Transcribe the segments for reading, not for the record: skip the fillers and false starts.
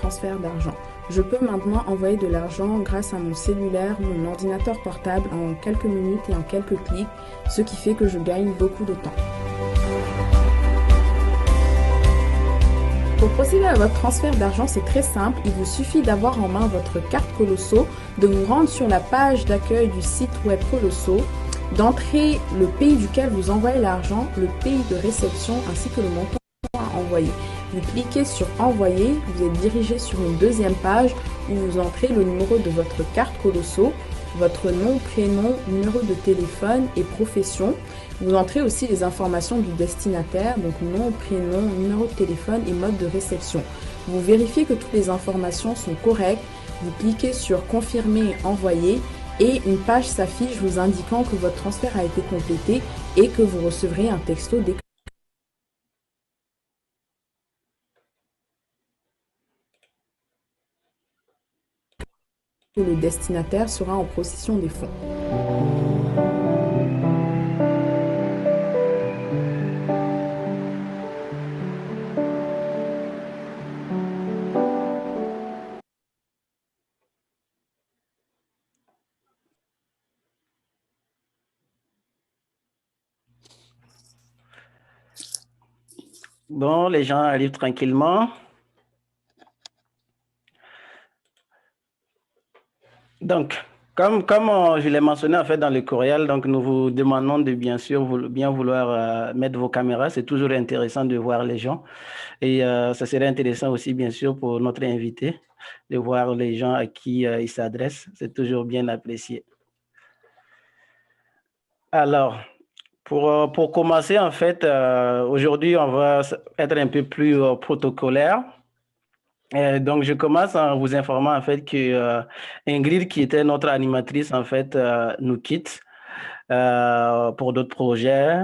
transfert d'argent. Je peux maintenant envoyer de l'argent grâce à mon cellulaire, mon ordinateur portable en quelques minutes et en quelques clics, ce qui fait que je gagne beaucoup de temps. Pour procéder à votre transfert d'argent, c'est très simple. Il vous suffit d'avoir en main votre carte Colosso, de vous rendre sur la page d'accueil du site web Colosso, d'entrer le pays duquel vous envoyez l'argent, le pays de réception ainsi que le montant à envoyer. Vous cliquez sur Envoyer, vous êtes dirigé sur une deuxième page où vous entrez le numéro de votre carte Colosso, votre nom, prénom, numéro de téléphone et profession. Vous entrez aussi les informations du destinataire, donc nom, prénom, numéro de téléphone et mode de réception. Vous vérifiez que toutes les informations sont correctes. Vous cliquez sur Confirmer et Envoyer et une page s'affiche vous indiquant que votre transfert a été complété et que vous recevrez un texto dès que le destinataire sera en possession des fonds. Bon, les gens arrivent tranquillement. Donc, comme je l'ai mentionné en fait dans le courriel, donc nous vous demandons de bien sûr bien vouloir mettre vos caméras. C'est toujours intéressant de voir les gens. Et ça serait intéressant aussi, bien sûr, pour notre invité, de voir les gens à qui il s'adresse. C'est toujours bien apprécié. Alors, pour commencer, en fait, aujourd'hui, on va être un peu plus protocolaire. Donc, je commence en vous informant en fait que Ingrid, qui était notre animatrice, en fait, nous quitte pour d'autres projets.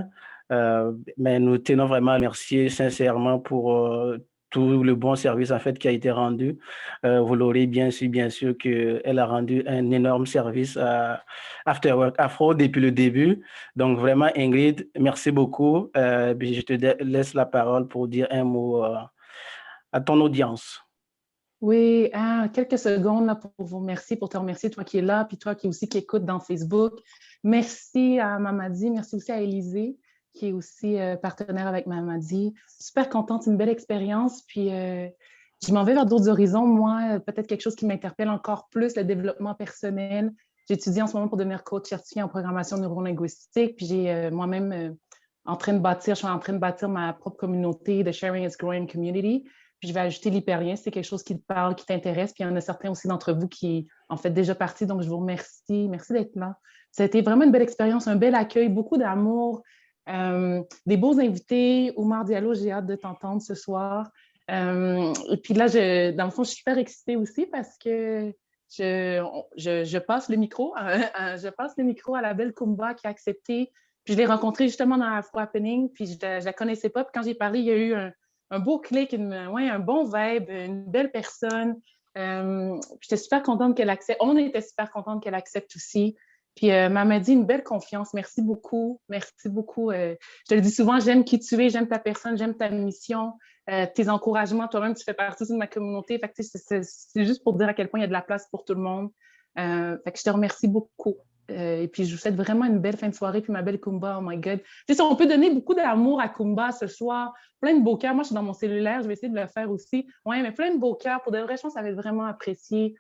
Mais nous tenons vraiment à remercier sincèrement pour tout le bon service en fait qui a été rendu. Vous l'aurez bien sûr qu'elle a rendu un énorme service à Afterwork Afro depuis le début. Donc vraiment, Ingrid, merci beaucoup. Je te laisse la parole pour dire un mot à ton audience. Oui, quelques secondes là, pour vous remercier, pour te remercier, toi qui es là, puis toi qui aussi qui écoute dans Facebook. Merci à Mamadi, merci aussi à Élisée, qui est aussi partenaire avec Mamadi. Super contente, une belle expérience. Puis je m'en vais vers d'autres horizons. Moi, peut-être quelque chose qui m'interpelle encore plus, le développement personnel. J'étudie en ce moment pour devenir coach certifié en programmation neurolinguistique. Puis j'ai moi-même je suis en train de bâtir ma propre communauté, The Sharing is Growing Community. Puis je vais ajouter l'hyperien, c'est quelque chose qui te parle, qui t'intéresse. Puis il y en a certains aussi d'entre vous qui en fait déjà partie. Donc je vous remercie. Merci d'être là. Ça a été vraiment une belle expérience, un bel accueil, beaucoup d'amour, des beaux invités. Oumar Diallo, j'ai hâte de t'entendre ce soir. Et puis là, dans le fond, je suis super excitée aussi parce que je passe le micro. Je passe le micro à la belle Kumba qui a accepté. Puis je l'ai rencontrée justement dans Afro Happening. Puis je ne la connaissais pas. Puis quand j'ai parlé, il y a eu un beau clic, un bon vibe, une belle personne. J'étais super contente qu'elle accepte. On était super contente qu'elle accepte aussi. Puis Mamadi, une belle confiance. Merci beaucoup. Merci beaucoup. Je te le dis souvent, j'aime qui tu es, j'aime ta personne, j'aime ta mission, tes encouragements. Toi-même, tu fais partie de ma communauté. Fait que, c'est juste pour dire à quel point il y a de la place pour tout le monde. Fait que je te remercie beaucoup. Et puis, je vous souhaite vraiment une belle fin de soirée. Puis ma belle Kumba, oh my God. Tu sais, on peut donner beaucoup d'amour à Kumba ce soir. Plein de beaux cœurs. Moi, je suis dans mon cellulaire. Je vais essayer de le faire aussi. Oui, mais plein de beaux cœurs. Pour de vrai, je pense que ça va être vraiment apprécié.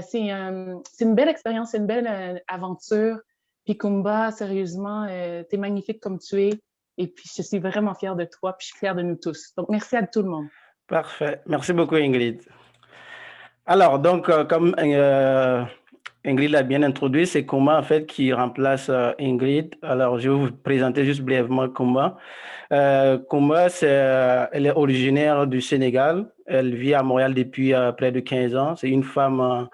C'est une belle expérience, c'est une belle aventure. Puis Kumba, sérieusement, tu es magnifique comme tu es. Et puis, je suis vraiment fière de toi. Puis, je suis fière de nous tous. Donc, merci à tout le monde. Parfait. Merci beaucoup, Ingrid. Alors, donc, comme Ingrid l'a bien introduit, c'est Kumba en fait qui remplace Ingrid. Alors, je vais vous présenter juste brièvement Kumba. Kumba, elle est originaire du Sénégal. Elle vit à Montréal depuis près de 15 ans. C'est une femme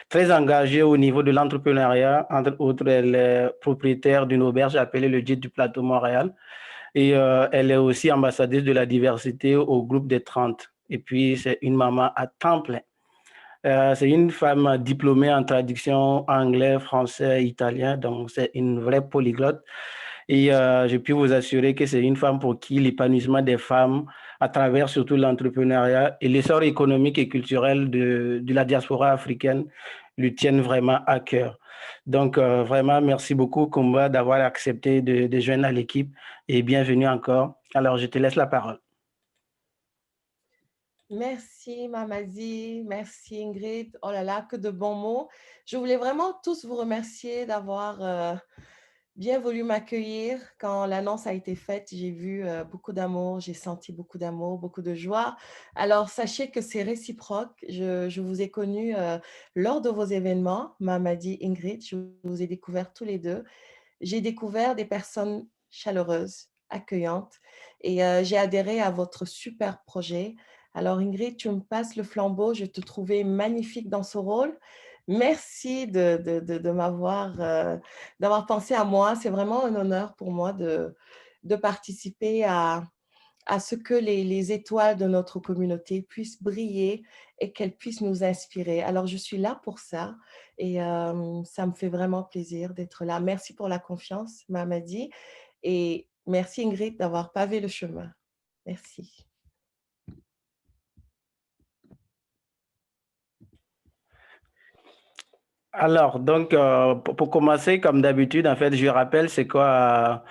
très engagée au niveau de l'entrepreneuriat. Entre autres, elle est propriétaire d'une auberge appelée le Gîte du Plateau Montréal. Et elle est aussi ambassadrice de la diversité au groupe des 30. Et puis, c'est une maman à temps plein. C'est une femme diplômée en traduction anglais, français, italien, donc c'est une vraie polyglotte. Et je peux vous assurer que c'est une femme pour qui l'épanouissement des femmes à travers surtout l'entrepreneuriat et l'essor économique et culturel de la diaspora africaine lui tiennent vraiment à cœur. Donc, vraiment, merci beaucoup, Kumba, d'avoir accepté de joindre à l'équipe et bienvenue encore. Alors, je te laisse la parole. Merci Mamadi, merci Ingrid. Oh là là, que de bons mots. Je voulais vraiment tous vous remercier d'avoir bien voulu m'accueillir. Quand l'annonce a été faite, j'ai vu beaucoup d'amour, j'ai senti beaucoup d'amour, beaucoup de joie. Alors, sachez que c'est réciproque. Je vous ai connus lors de vos événements, Mamadi, Ingrid. Je vous ai découvert tous les deux. J'ai découvert des personnes chaleureuses, accueillantes et j'ai adhéré à votre super projet. Alors Ingrid, tu me passes le flambeau, je te trouvais magnifique dans ce rôle. Merci de d'avoir pensé à moi. C'est vraiment un honneur pour moi de participer à ce que les étoiles de notre communauté puissent briller et qu'elles puissent nous inspirer. Alors, je suis là pour ça et ça me fait vraiment plaisir d'être là. Merci pour la confiance, Mamadi, et merci Ingrid d'avoir pavé le chemin. Merci. Alors, donc, pour commencer, comme d'habitude, en fait, je rappelle, c'est quoi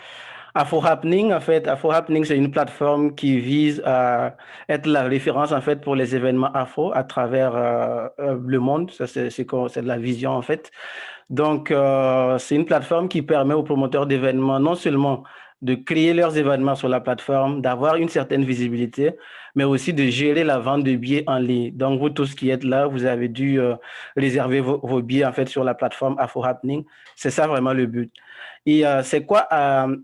Afro Happening? En fait, Afro Happening, c'est une plateforme qui vise à être la référence, en fait, pour les événements afro à travers le monde. Ça, c'est de la vision, en fait. Donc, c'est une plateforme qui permet aux promoteurs d'événements non seulement de créer leurs événements sur la plateforme, d'avoir une certaine visibilité, mais aussi de gérer la vente de billets en ligne. Donc, vous tous qui êtes là, vous avez dû réserver vos billets en fait sur la plateforme Afro Happening. C'est ça vraiment le but. Et c'est quoi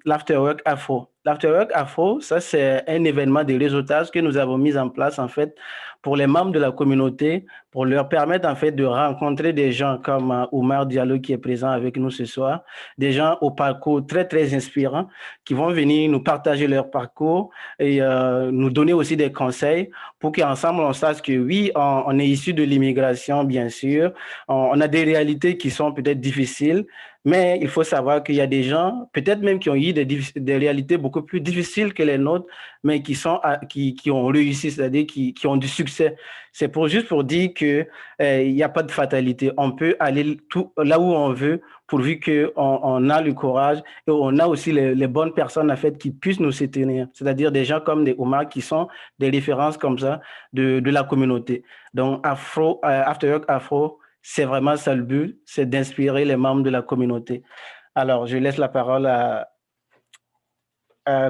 l'Afterwork Afro? L'Afterwork Afro, ça c'est un événement de réseautage que nous avons mis en place en fait pour les membres de la communauté, pour leur permettre en fait de rencontrer des gens comme Oumar Diallo qui est présent avec nous ce soir, des gens au parcours très très inspirants qui vont venir nous partager leur parcours et nous donner aussi des conseils pour qu'ensemble on sache que oui, on est issu de l'immigration bien sûr, on a des réalités qui sont peut-être difficiles, mais il faut savoir qu'il y a des gens, peut-être même qui ont eu des réalités beaucoup plus difficiles que les nôtres, mais qui ont réussi, c'est-à-dire qui ont du succès. C'est juste pour dire que il n'y a pas de fatalité. On peut aller là où on veut, pourvu qu'on a le courage et on a aussi les bonnes personnes en fait qui puissent nous soutenir. C'est-à-dire des gens comme des Omar qui sont des références comme ça de la communauté. Donc Afterwork Afro, c'est vraiment ça le but, c'est d'inspirer les membres de la communauté. Alors, je laisse la parole à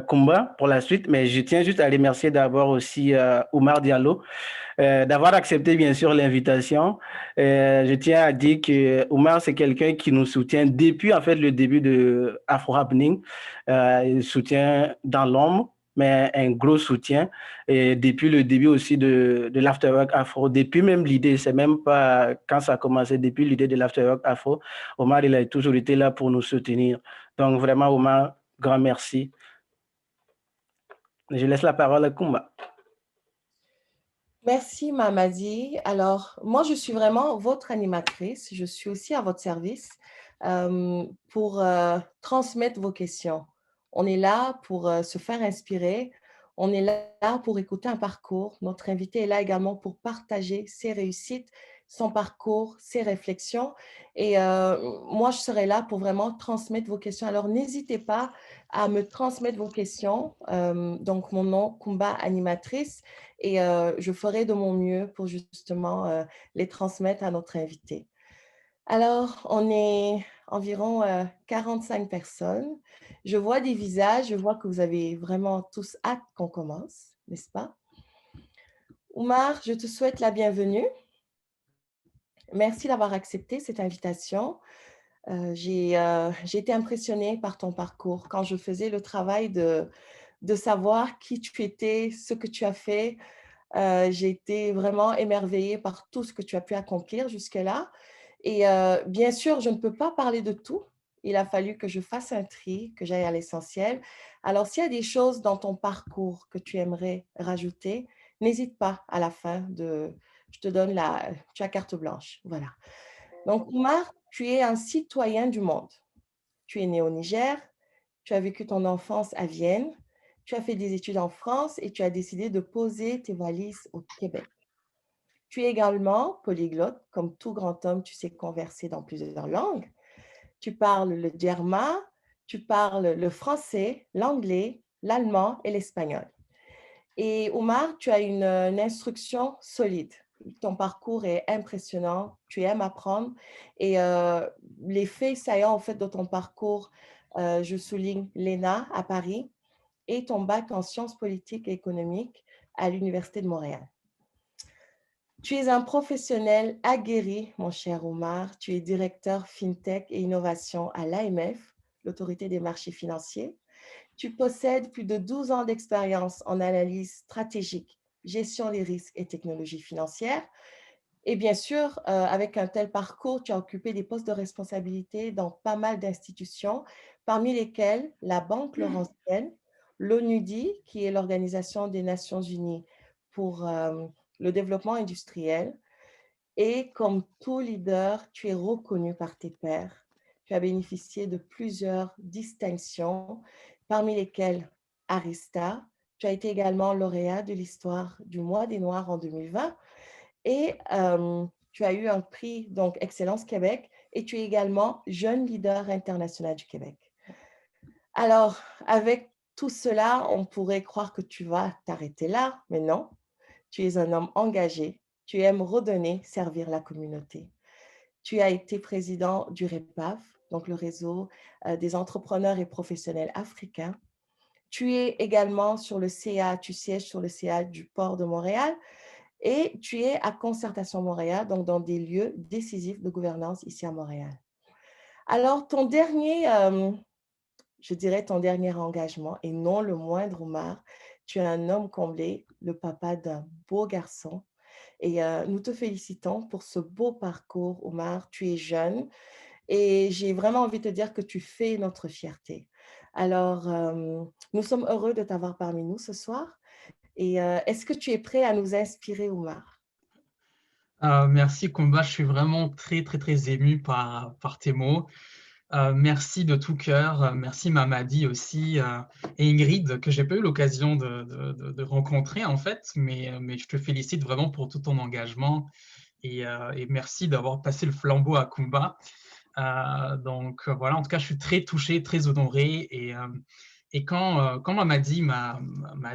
Kumba pour la suite, mais je tiens juste à remercier d'abord aussi Oumar Diallo d'avoir accepté bien sûr l'invitation. Je tiens à dire que Oumar, c'est quelqu'un qui nous soutient depuis en fait le début de Afro Happening. Il soutient dans l'ombre, mais un gros soutien. Et depuis le début aussi de l'Afterwork Afro, depuis même l'idée, c'est même pas quand ça a commencé, depuis l'idée de l'Afterwork Afro, Omar, il a toujours été là pour nous soutenir. Donc vraiment, Omar, grand merci. Je laisse la parole à Kumba. Merci Mamadi. Alors, moi, je suis vraiment votre animatrice. Je suis aussi à votre service pour transmettre vos questions. On est là pour se faire inspirer. On est là pour écouter un parcours. Notre invité est là également pour partager ses réussites, son parcours, ses réflexions. Et moi, je serai là pour vraiment transmettre vos questions. Alors, n'hésitez pas à me transmettre vos questions. Donc, mon nom, Kumba Animatrice. Et je ferai de mon mieux pour justement les transmettre à notre invité. Alors, on est environ 45 personnes. Je vois des visages, je vois que vous avez vraiment tous hâte qu'on commence, n'est-ce pas? Oumar, je te souhaite la bienvenue. Merci d'avoir accepté cette invitation. J'ai été impressionnée par ton parcours quand je faisais le travail de savoir qui tu étais, ce que tu as fait. J'ai été vraiment émerveillée par tout ce que tu as pu accomplir jusque-là. Et bien sûr, je ne peux pas parler de tout. Il a fallu que je fasse un tri, que j'aille à l'essentiel. Alors, s'il y a des choses dans ton parcours que tu aimerais rajouter, n'hésite pas à la fin je te donne tu as carte blanche. Voilà. Donc, Oumar, tu es un citoyen du monde. Tu es né au Niger, tu as vécu ton enfance à Vienne, tu as fait des études en France et tu as décidé de poser tes valises au Québec. Tu es également polyglotte, comme tout grand homme, tu sais converser dans plusieurs langues. Tu parles le djerma, tu parles le français, l'anglais, l'allemand et l'espagnol. Et Oumar, tu as une instruction solide. Ton parcours est impressionnant, tu aimes apprendre. Et les faits saillants, en fait, de ton parcours, je souligne l'ENA à Paris et ton bac en sciences politiques et économiques à l'Université de Montréal. Tu es un professionnel aguerri, mon cher Oumar. Tu es directeur FinTech et Innovation à l'AMF, l'Autorité des marchés financiers. Tu possèdes plus de 12 ans d'expérience en analyse stratégique, gestion des risques et technologies financières. Et bien sûr, avec un tel parcours, tu as occupé des postes de responsabilité dans pas mal d'institutions, parmi lesquelles la Banque Laurentienne, l'ONUDI, qui est l'Organisation des Nations Unies pour le développement industriel. Et comme tout leader, tu es reconnu par tes pairs. Tu as bénéficié de plusieurs distinctions, parmi lesquelles Arista. Tu as été également lauréat de l'histoire du mois des Noirs en 2020 et tu as eu un prix, donc Excellence Québec, et tu es également jeune leader international du Québec. Alors, avec tout cela, on pourrait croire que tu vas t'arrêter là, mais non. Tu es un homme engagé, tu aimes redonner, servir la communauté. Tu as été président du REPAF, donc le réseau des entrepreneurs et professionnels africains. Tu es également sur le CA, tu sièges sur le CA du Port de Montréal et tu es à Concertation Montréal, donc dans des lieux décisifs de gouvernance ici à Montréal. Alors, ton dernier, je dirais ton dernier engagement, et non le moindre, Oumar, tu es un homme comblé, le papa d'un beau garçon. Et nous te félicitons pour ce beau parcours, Oumar. Tu es jeune et j'ai vraiment envie de te dire que tu fais notre fierté. Alors, nous sommes heureux de t'avoir parmi nous ce soir. Et est-ce que tu es prêt à nous inspirer, Oumar? Merci, Kumba. Je suis vraiment très, très, très ému par tes mots. Merci de tout cœur. Merci Mamadi aussi et Ingrid, que j'ai pas eu l'occasion de rencontrer en fait, mais je te félicite vraiment pour tout ton engagement et merci d'avoir passé le flambeau à Kumba. Donc voilà, en tout cas, je suis très touché, très honoré et quand Mamadi m'a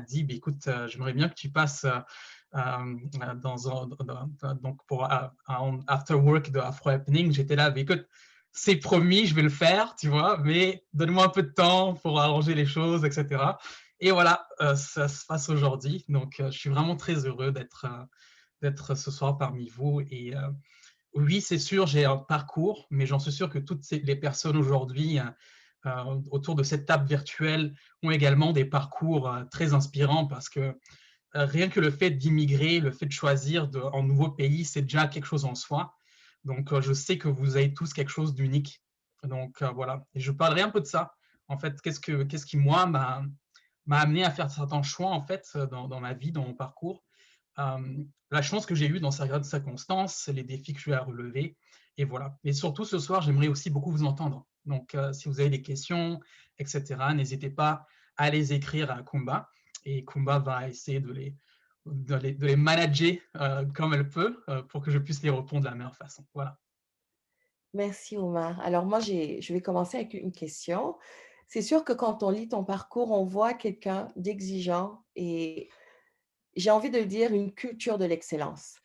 dit, bah, écoute, j'aimerais bien que tu passes donc pour un after work de Afro Happening, j'étais là, bah, écoute, c'est promis, je vais le faire, tu vois, mais donne-moi un peu de temps pour arranger les choses, etc. Et voilà, ça se passe aujourd'hui. Donc, je suis vraiment très heureux d'être ce soir parmi vous. Et oui, c'est sûr, j'ai un parcours, mais j'en suis sûr que toutes les personnes aujourd'hui autour de cette table virtuelle ont également des parcours très inspirants parce que rien que le fait d'immigrer, le fait de choisir un nouveau pays, c'est déjà quelque chose en soi. Donc, je sais que vous avez tous quelque chose d'unique. Donc, voilà. Et je parlerai un peu de ça. En fait, qu'est-ce qui, moi, m'a amené à faire certains choix, en fait, dans ma vie, dans mon parcours. La chance que j'ai eue dans certaines circonstances, les défis que je vais à relever. Et voilà. Et surtout, ce soir, j'aimerais aussi beaucoup vous entendre. Donc, si vous avez des questions, etc., n'hésitez pas à les écrire à Kumba. Et Kumba va essayer de les manager comme elle peut pour que je puisse les répondre de la meilleure façon. Voilà. Merci, Oumar. Alors moi, je vais commencer avec une question. C'est sûr que quand on lit ton parcours, on voit quelqu'un d'exigeant et j'ai envie de dire une culture de l'excellence.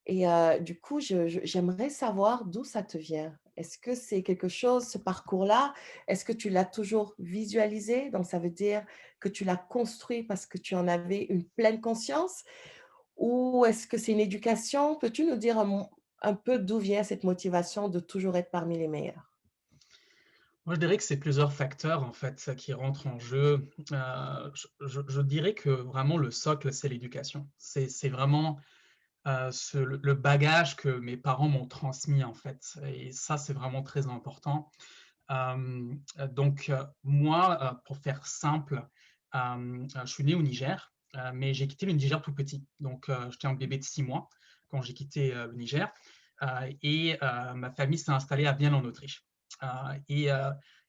Et du coup, j'aimerais savoir d'où ça te vient. Est-ce que c'est quelque chose, ce parcours-là, est-ce que tu l'as toujours visualisé? Donc, ça veut dire que tu l'as construit parce que tu en avais une pleine conscience? Ou est-ce que c'est une éducation? Peux-tu nous dire un peu d'où vient cette motivation de toujours être parmi les meilleurs? Moi, je dirais que c'est plusieurs facteurs en fait qui rentrent en jeu. Je dirais que vraiment le socle, c'est l'éducation. C'est vraiment le bagage que mes parents m'ont transmis en fait. Et ça, c'est vraiment très important. Donc, moi, pour faire simple, je suis né au Niger, mais j'ai quitté le Niger tout petit. Donc, j'étais un bébé de 6 mois quand j'ai quitté le Niger. Et ma famille s'est installée à Vienne en Autriche. Et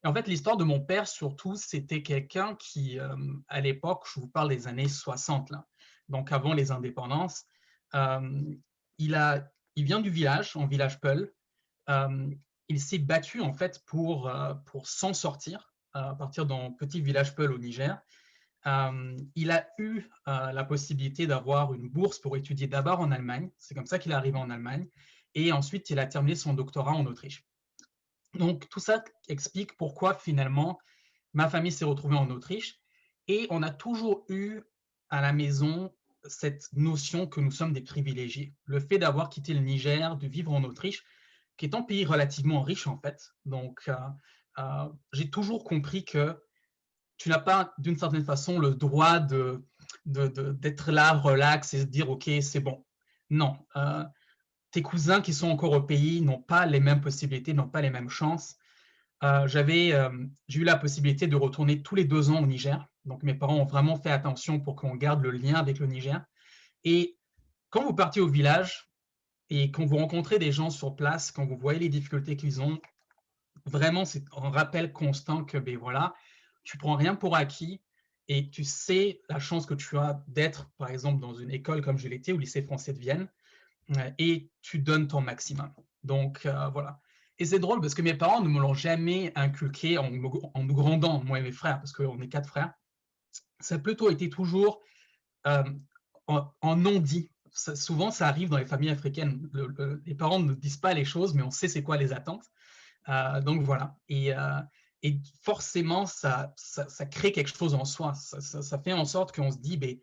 Et en fait, l'histoire de mon père, surtout, c'était quelqu'un qui, à l'époque, je vous parle des années 60, là, donc avant les indépendances, euh, il vient du village, en village Peul. Euh, il s'est battu, en fait, pour s'en sortir, à partir d'un petit village Peul au Niger. Il a eu la possibilité d'avoir une bourse pour étudier d'abord en Allemagne. C'est comme ça qu'il est arrivé en Allemagne. Et ensuite, il a terminé son doctorat en Autriche. Donc, tout ça explique pourquoi, finalement, ma famille s'est retrouvée en Autriche. Et on a toujours eu à la maison cette notion que nous sommes des privilégiés. Le fait d'avoir quitté le Niger, de vivre en Autriche, qui est un pays relativement riche, en fait. Donc, j'ai toujours compris que tu n'as pas, d'une certaine façon, le droit d'être là, relax, et se dire, OK, c'est bon. Non. Tes cousins qui sont encore au pays n'ont pas les mêmes possibilités, n'ont pas les mêmes chances. J'ai eu la possibilité de retourner tous les 2 ans au Niger. Donc, mes parents ont vraiment fait attention pour qu'on garde le lien avec le Niger. Et quand vous partez au village et quand vous rencontrez des gens sur place, quand vous voyez les difficultés qu'ils ont, vraiment, c'est un rappel constant que, ben voilà, tu prends rien pour acquis et tu sais la chance que tu as d'être, par exemple, dans une école comme je l'étais, au lycée français de Vienne, et tu donnes ton maximum. Donc, voilà. Et c'est drôle parce que mes parents ne me l'ont jamais inculqué en nous grandant, moi et mes frères, parce qu'on est 4 frères. Ça a plutôt été toujours euh, en non-dit. Souvent, ça arrive dans les familles africaines. Les parents ne disent pas les choses, mais on sait c'est quoi les attentes. Donc voilà. Et forcément, ça crée quelque chose en soi. Ça fait en sorte qu'on se dit, ben,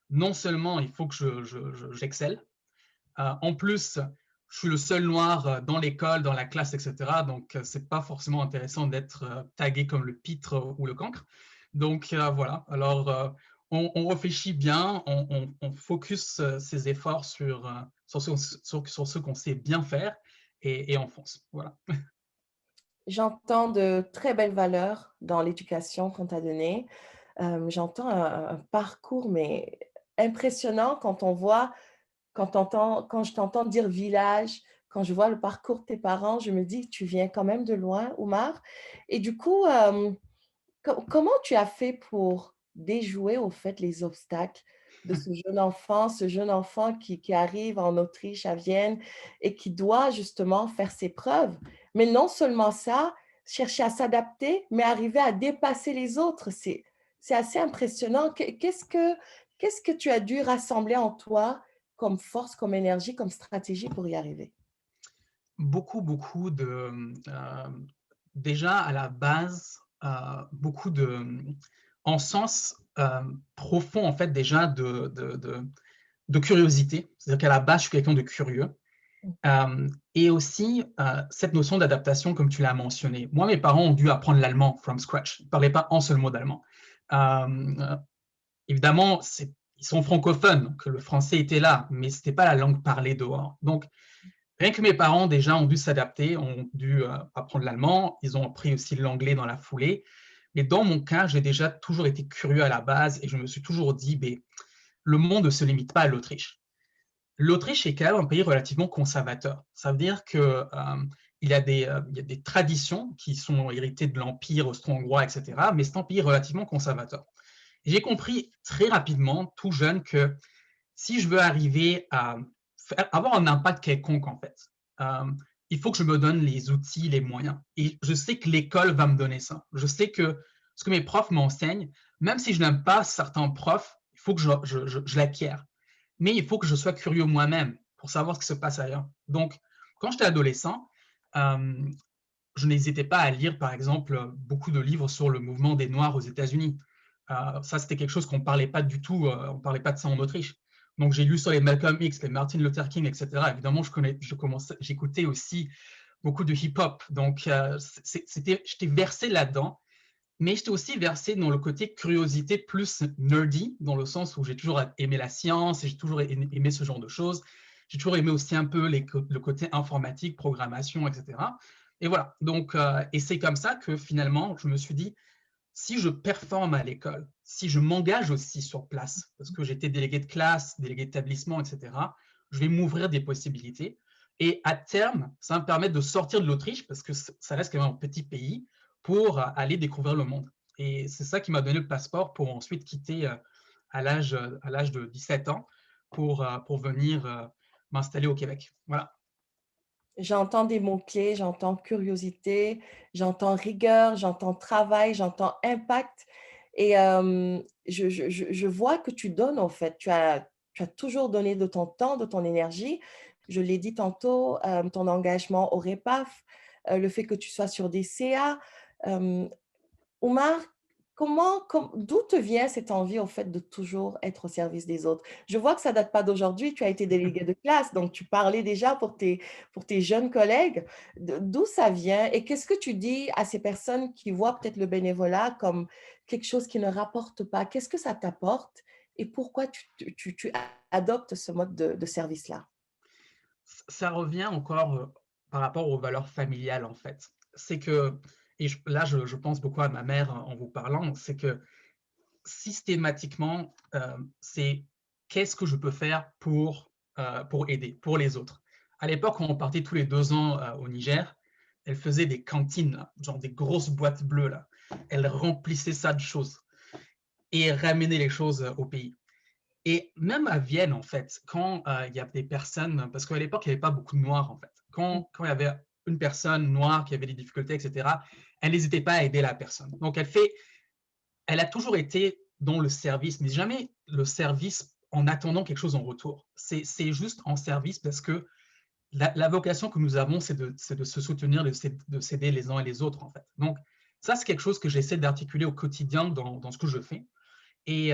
non seulement il faut que j'excelle, en plus, je suis le seul noir dans l'école, dans la classe, etc. Donc, c'est pas forcément intéressant d'être tagué comme le pitre ou le cancre. Donc, voilà. Alors, on réfléchit bien, on focus ses efforts sur ce qu'on sait bien faire et on fonce. Voilà. J'entends de très belles valeurs dans l'éducation qu'on t'a donnée. J'entends un parcours, mais impressionnant quand on voit, quand je t'entends dire village, quand je vois le parcours de tes parents, je me dis, tu viens quand même de loin, Oumar. Et du coup, comment tu as fait pour déjouer au fait les obstacles de ce jeune enfant qui arrive en Autriche, à Vienne, et qui doit justement faire ses preuves. Mais non seulement ça, chercher à s'adapter, mais arriver à dépasser les autres. C'est assez impressionnant. Qu'est-ce que tu as dû rassembler en toi comme force, comme énergie, comme stratégie pour y arriver? Beaucoup de... déjà, à la base, beaucoup en sens profond, en fait, déjà de curiosité. C'est-à-dire qu'à la base, je suis quelqu'un de curieux. Et aussi, cette notion d'adaptation, comme tu l'as mentionné. Moi, mes parents ont dû apprendre l'allemand from scratch. Ils ne parlaient pas un seul mot d'allemand. Évidemment, ils sont francophones, donc le français était là, mais ce n'était pas la langue parlée dehors. Donc, rien que mes parents, déjà, ont dû s'adapter, ont dû apprendre l'allemand. Ils ont appris aussi l'anglais dans la foulée. Mais dans mon cas, j'ai déjà toujours été curieux à la base et je me suis toujours dit, ben, le monde ne se limite pas à l'Autriche. L'Autriche est quand même un pays relativement conservateur. Ça veut dire qu'il il y a des traditions qui sont héritées de l'Empire austro-hongrois, etc. Mais c'est un pays relativement conservateur. J'ai compris très rapidement, tout jeune, que si je veux arriver à avoir un impact quelconque, en fait, il faut que je me donne les outils, les moyens. Et je sais que l'école va me donner ça. Je sais que ce que mes profs m'enseignent, même si je n'aime pas certains profs, il faut que je l'acquière. Mais il faut que je sois curieux moi-même pour savoir ce qui se passe ailleurs. Donc, quand j'étais adolescent, je n'hésitais pas à lire, par exemple, beaucoup de livres sur le mouvement des Noirs aux États-Unis. Ça, c'était quelque chose qu'on ne parlait pas du tout, on ne parlait pas de ça en Autriche. Donc, j'ai lu sur les Malcolm X, les Martin Luther King, etc. Évidemment, j'écoutais aussi beaucoup de hip-hop. Donc, j'étais versé là-dedans, mais j'étais aussi versé dans le côté curiosité plus nerdy, dans le sens où j'ai toujours aimé la science et j'ai toujours aimé ce genre de choses. J'ai toujours aimé aussi un peu le côté informatique, programmation, etc. Et voilà. Donc, et c'est comme ça que finalement, je me suis dit, si je performe à l'école, si je m'engage aussi sur place, parce que j'étais délégué de classe, délégué d'établissement, etc., je vais m'ouvrir des possibilités. Et à terme, ça va me permettre de sortir de l'Autriche, parce que ça reste quand même un petit pays, pour aller découvrir le monde. Et c'est ça qui m'a donné le passeport pour ensuite quitter à l'âge de 17 ans pour venir m'installer au Québec. Voilà. J'entends des mots-clés, j'entends curiosité, j'entends rigueur, j'entends travail, j'entends impact. Et je vois que tu donnes, en fait. Tu as toujours donné de ton temps, de ton énergie. Je l'ai dit tantôt, ton engagement au REPAF, le fait que tu sois sur des CA. Oumar, d'où te vient cette envie, au fait, de toujours être au service des autres? Je vois que ça ne date pas d'aujourd'hui, tu as été délégué de classe, donc tu parlais déjà pour tes jeunes collègues. D'où ça vient et qu'est-ce que tu dis à ces personnes qui voient peut-être le bénévolat comme quelque chose qui ne rapporte pas? Qu'est-ce que ça t'apporte et pourquoi tu adoptes ce mode de service-là? Ça revient encore par rapport aux valeurs familiales, en fait. C'est que, et là, je pense beaucoup à ma mère en vous parlant, c'est que systématiquement, c'est qu'est-ce que je peux faire pour aider, pour les autres. À l'époque, quand on partait tous les 2 ans au Niger, elle faisait des cantines, là, genre des grosses boîtes bleues. Là. Elle remplissait ça de choses et ramenait les choses au pays. Et même à Vienne, en fait, quand il y a des personnes, parce qu'à l'époque, il n'y avait pas beaucoup de Noirs, en fait. Quand il y avait une personne noire qui avait des difficultés, etc., elle n'hésitait pas à aider la personne. Donc, elle a toujours été dans le service, mais jamais le service en attendant quelque chose en retour. C'est juste en service parce que la vocation que nous avons, c'est de se soutenir, de s'aider les uns et les autres, en fait. Donc, ça, c'est quelque chose que j'essaie d'articuler au quotidien dans ce que je fais. Et,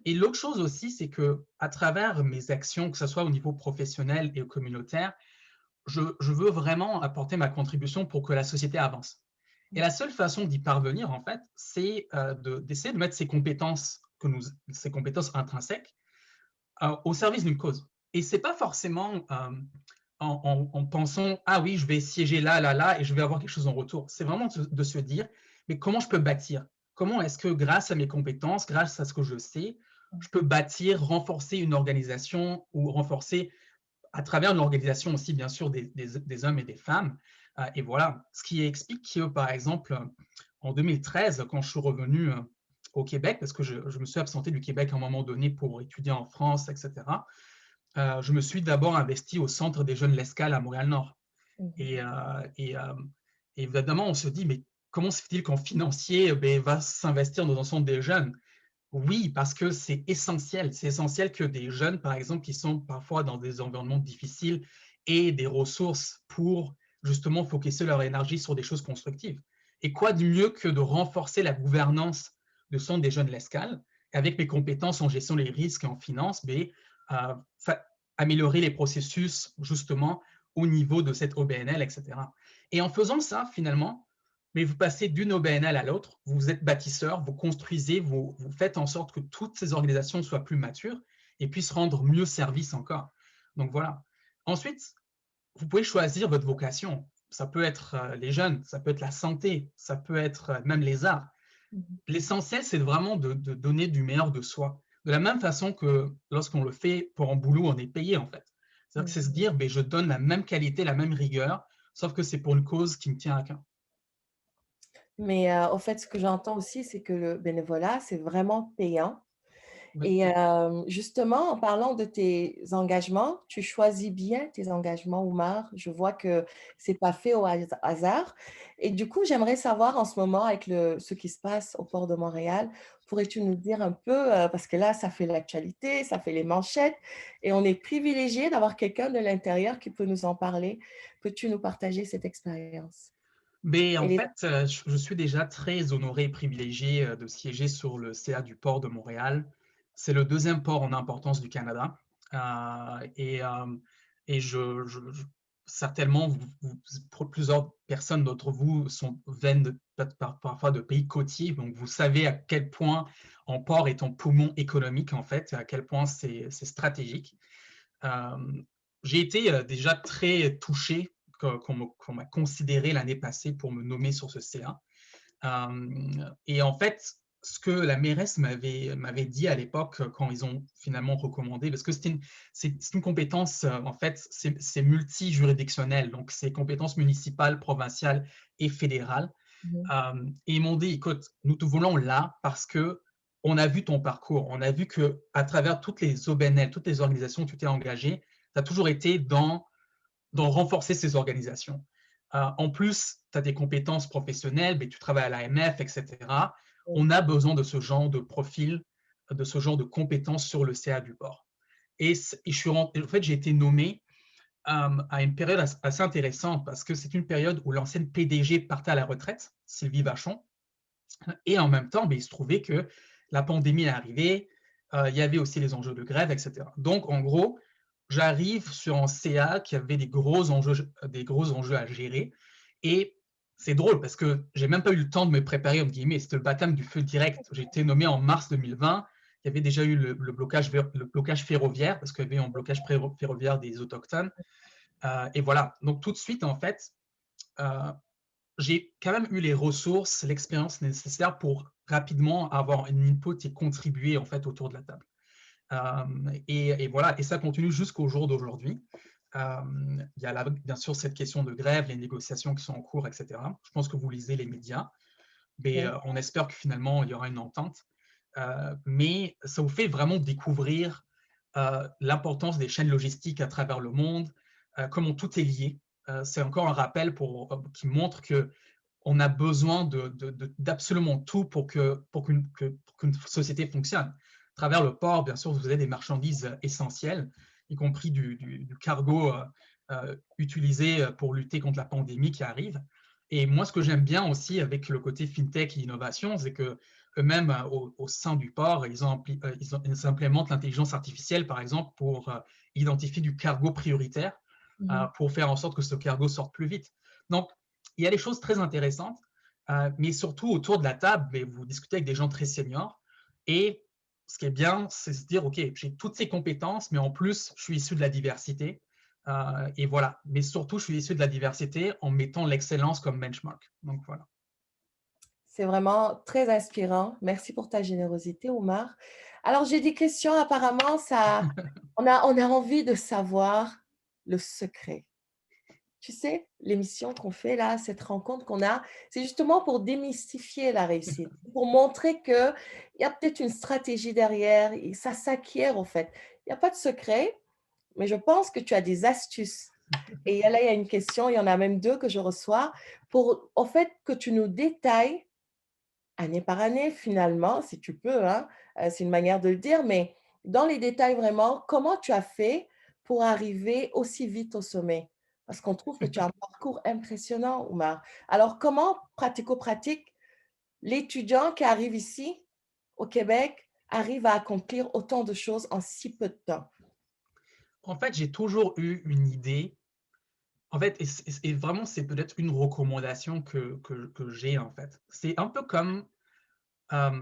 et l'autre chose aussi, c'est que à travers mes actions, que ce soit au niveau professionnel et communautaire, je veux vraiment apporter ma contribution pour que la société avance. Et la seule façon d'y parvenir, en fait, c'est d'essayer de mettre ces compétences intrinsèques au service d'une cause. Et c'est pas forcément en pensant ah oui, je vais siéger là, là, là, et je vais avoir quelque chose en retour. C'est vraiment de se dire mais comment je peux bâtir? Comment est-ce que grâce à mes compétences, grâce à ce que je sais, je peux bâtir, renforcer une organisation ou renforcer à travers l'organisation aussi, bien sûr, des hommes et des femmes. Et voilà, ce qui explique que, par exemple, en 2013, quand je suis revenu au Québec, parce que je me suis absenté du Québec à un moment donné pour étudier en France, etc., je me suis d'abord investi au Centre des jeunes L'Escale à Montréal-Nord. Et, évidemment, on se dit, mais comment se fait-il qu'en financier va s'investir dans un centre des jeunes? Oui, parce que c'est essentiel. C'est essentiel que des jeunes, par exemple, qui sont parfois dans des environnements difficiles, aient des ressources pour justement focuser leur énergie sur des choses constructives. Et quoi de mieux que de renforcer la gouvernance de Centre des jeunes de l'Escale, avec mes compétences en gestion des risques et en finance, euh, améliorer les processus justement au niveau de cette OBNL, etc. Et en faisant ça, finalement, mais vous passez d'une OBNL à l'autre, vous êtes bâtisseur, vous construisez, vous faites en sorte que toutes ces organisations soient plus matures et puissent rendre mieux service encore. Donc voilà. Ensuite, vous pouvez choisir votre vocation. Ça peut être les jeunes, ça peut être la santé, ça peut être même les arts. L'essentiel, c'est vraiment de donner du meilleur de soi. De la même façon que lorsqu'on le fait pour un boulot, on est payé en fait. C'est-à-dire que c'est se dire, je donne la même qualité, la même rigueur, sauf que c'est pour une cause qui me tient à cœur. Mais au fait, ce que j'entends aussi, c'est que le bénévolat, c'est vraiment payant. Oui. Et justement, en parlant de tes engagements, tu choisis bien tes engagements, Oumar. Je vois que c'est pas fait au hasard. Et du coup, j'aimerais savoir en ce moment, avec ce qui se passe au port de Montréal, pourrais-tu nous dire un peu, parce que là, ça fait l'actualité, ça fait les manchettes, et on est privilégié d'avoir quelqu'un de l'intérieur qui peut nous en parler. Peux-tu nous partager cette expérience? Mais en Et les- fait, je suis déjà très honoré et privilégié de siéger sur le CA du port de Montréal. C'est le deuxième port en importance du Canada. Et certainement, plusieurs personnes d'entre vous viennent parfois de pays côtiers, donc vous savez à quel point un port est un poumon économique, en fait, et à quel point c'est stratégique. J'ai été déjà très touché qu'on m'a considéré l'année passée pour me nommer sur ce CA. Et en fait, ce que la mairesse m'avait dit à l'époque quand ils ont finalement recommandé, parce que c'est une compétence, en fait, c'est multi-juridictionnel, donc c'est compétences municipales, provinciales et fédérales. Et ils m'ont dit, écoute, nous te voulons là parce qu'on a vu ton parcours. On a vu qu'à travers toutes les OBNL, toutes les organisations où tu t'es engagé, tu as toujours été dans renforcer ces organisations. En plus, tu as des compétences professionnelles, mais tu travailles à l'AMF, etc. On a besoin de ce genre de profil, de ce genre de compétences sur le CA du port. Et en fait, j'ai été nommé à une période assez intéressante parce que c'est une période où l'ancienne PDG partait à la retraite, Sylvie Vachon, et en même temps, il se trouvait que la pandémie est arrivée, il y avait aussi les enjeux de grève, etc. Donc, en gros, j'arrive sur un CA qui avait des gros enjeux à gérer, et c'est drôle parce que j'ai même pas eu le temps de me préparer, entre guillemets, c'était le baptême du feu direct. J'ai été nommé en mars 2020, il y avait déjà eu le blocage ferroviaire, parce qu'il y avait un blocage ferroviaire des Autochtones. Et voilà, donc tout de suite, en fait, j'ai quand même eu les ressources, l'expérience nécessaire pour rapidement avoir une input et contribuer, en fait, autour de la table. Et voilà, et ça continue jusqu'au jour d'aujourd'hui. Il y a bien sûr cette question de grève, les négociations qui sont en cours, etc. Je pense que vous lisez les médias, mais on espère que finalement, il y aura une entente. Mais ça vous fait vraiment découvrir l'importance des chaînes logistiques à travers le monde, comment tout est lié. C'est encore un rappel qui montre qu'on a besoin d'absolument tout pour qu'une société fonctionne. À travers le port, bien sûr, vous avez des marchandises essentielles, y compris du cargo utilisé pour lutter contre la pandémie qui arrive. Et moi, ce que j'aime bien aussi avec le côté fintech et innovation, c'est que eux-mêmes, au sein du port, ils implémentent l'intelligence artificielle, par exemple, pour identifier du cargo prioritaire, pour faire en sorte que ce cargo sorte plus vite. Donc, il y a des choses très intéressantes, mais surtout autour de la table, vous discutez avec des gens très seniors, et ce qui est bien, c'est se dire, OK, j'ai toutes ces compétences, mais en plus, je suis issu de la diversité, et voilà. Mais surtout, je suis issu de la diversité en mettant l'excellence comme benchmark. Donc, voilà. C'est vraiment très inspirant. Merci pour ta générosité, Omar. Alors, j'ai des questions. Apparemment, on a envie de savoir le secret. Tu sais, l'émission qu'on fait là, cette rencontre qu'on a, c'est justement pour démystifier la réussite, pour montrer qu'il y a peut-être une stratégie derrière et ça s'acquiert en fait. Il n'y a pas de secret, mais je pense que tu as des astuces. Et là, il y a une question, il y en a même 2 que je reçois, pour en fait que tu nous détailles année par année finalement, si tu peux, hein, c'est une manière de le dire, mais dans les détails vraiment, comment tu as fait pour arriver aussi vite au sommet? Parce qu'on trouve que tu as un parcours impressionnant, Oumar. Alors, comment, pratico-pratique, l'étudiant qui arrive ici, au Québec, arrive à accomplir autant de choses en si peu de temps? En fait, j'ai toujours eu une idée. En fait, et vraiment, c'est peut-être une recommandation que j'ai, en fait. C'est un peu comme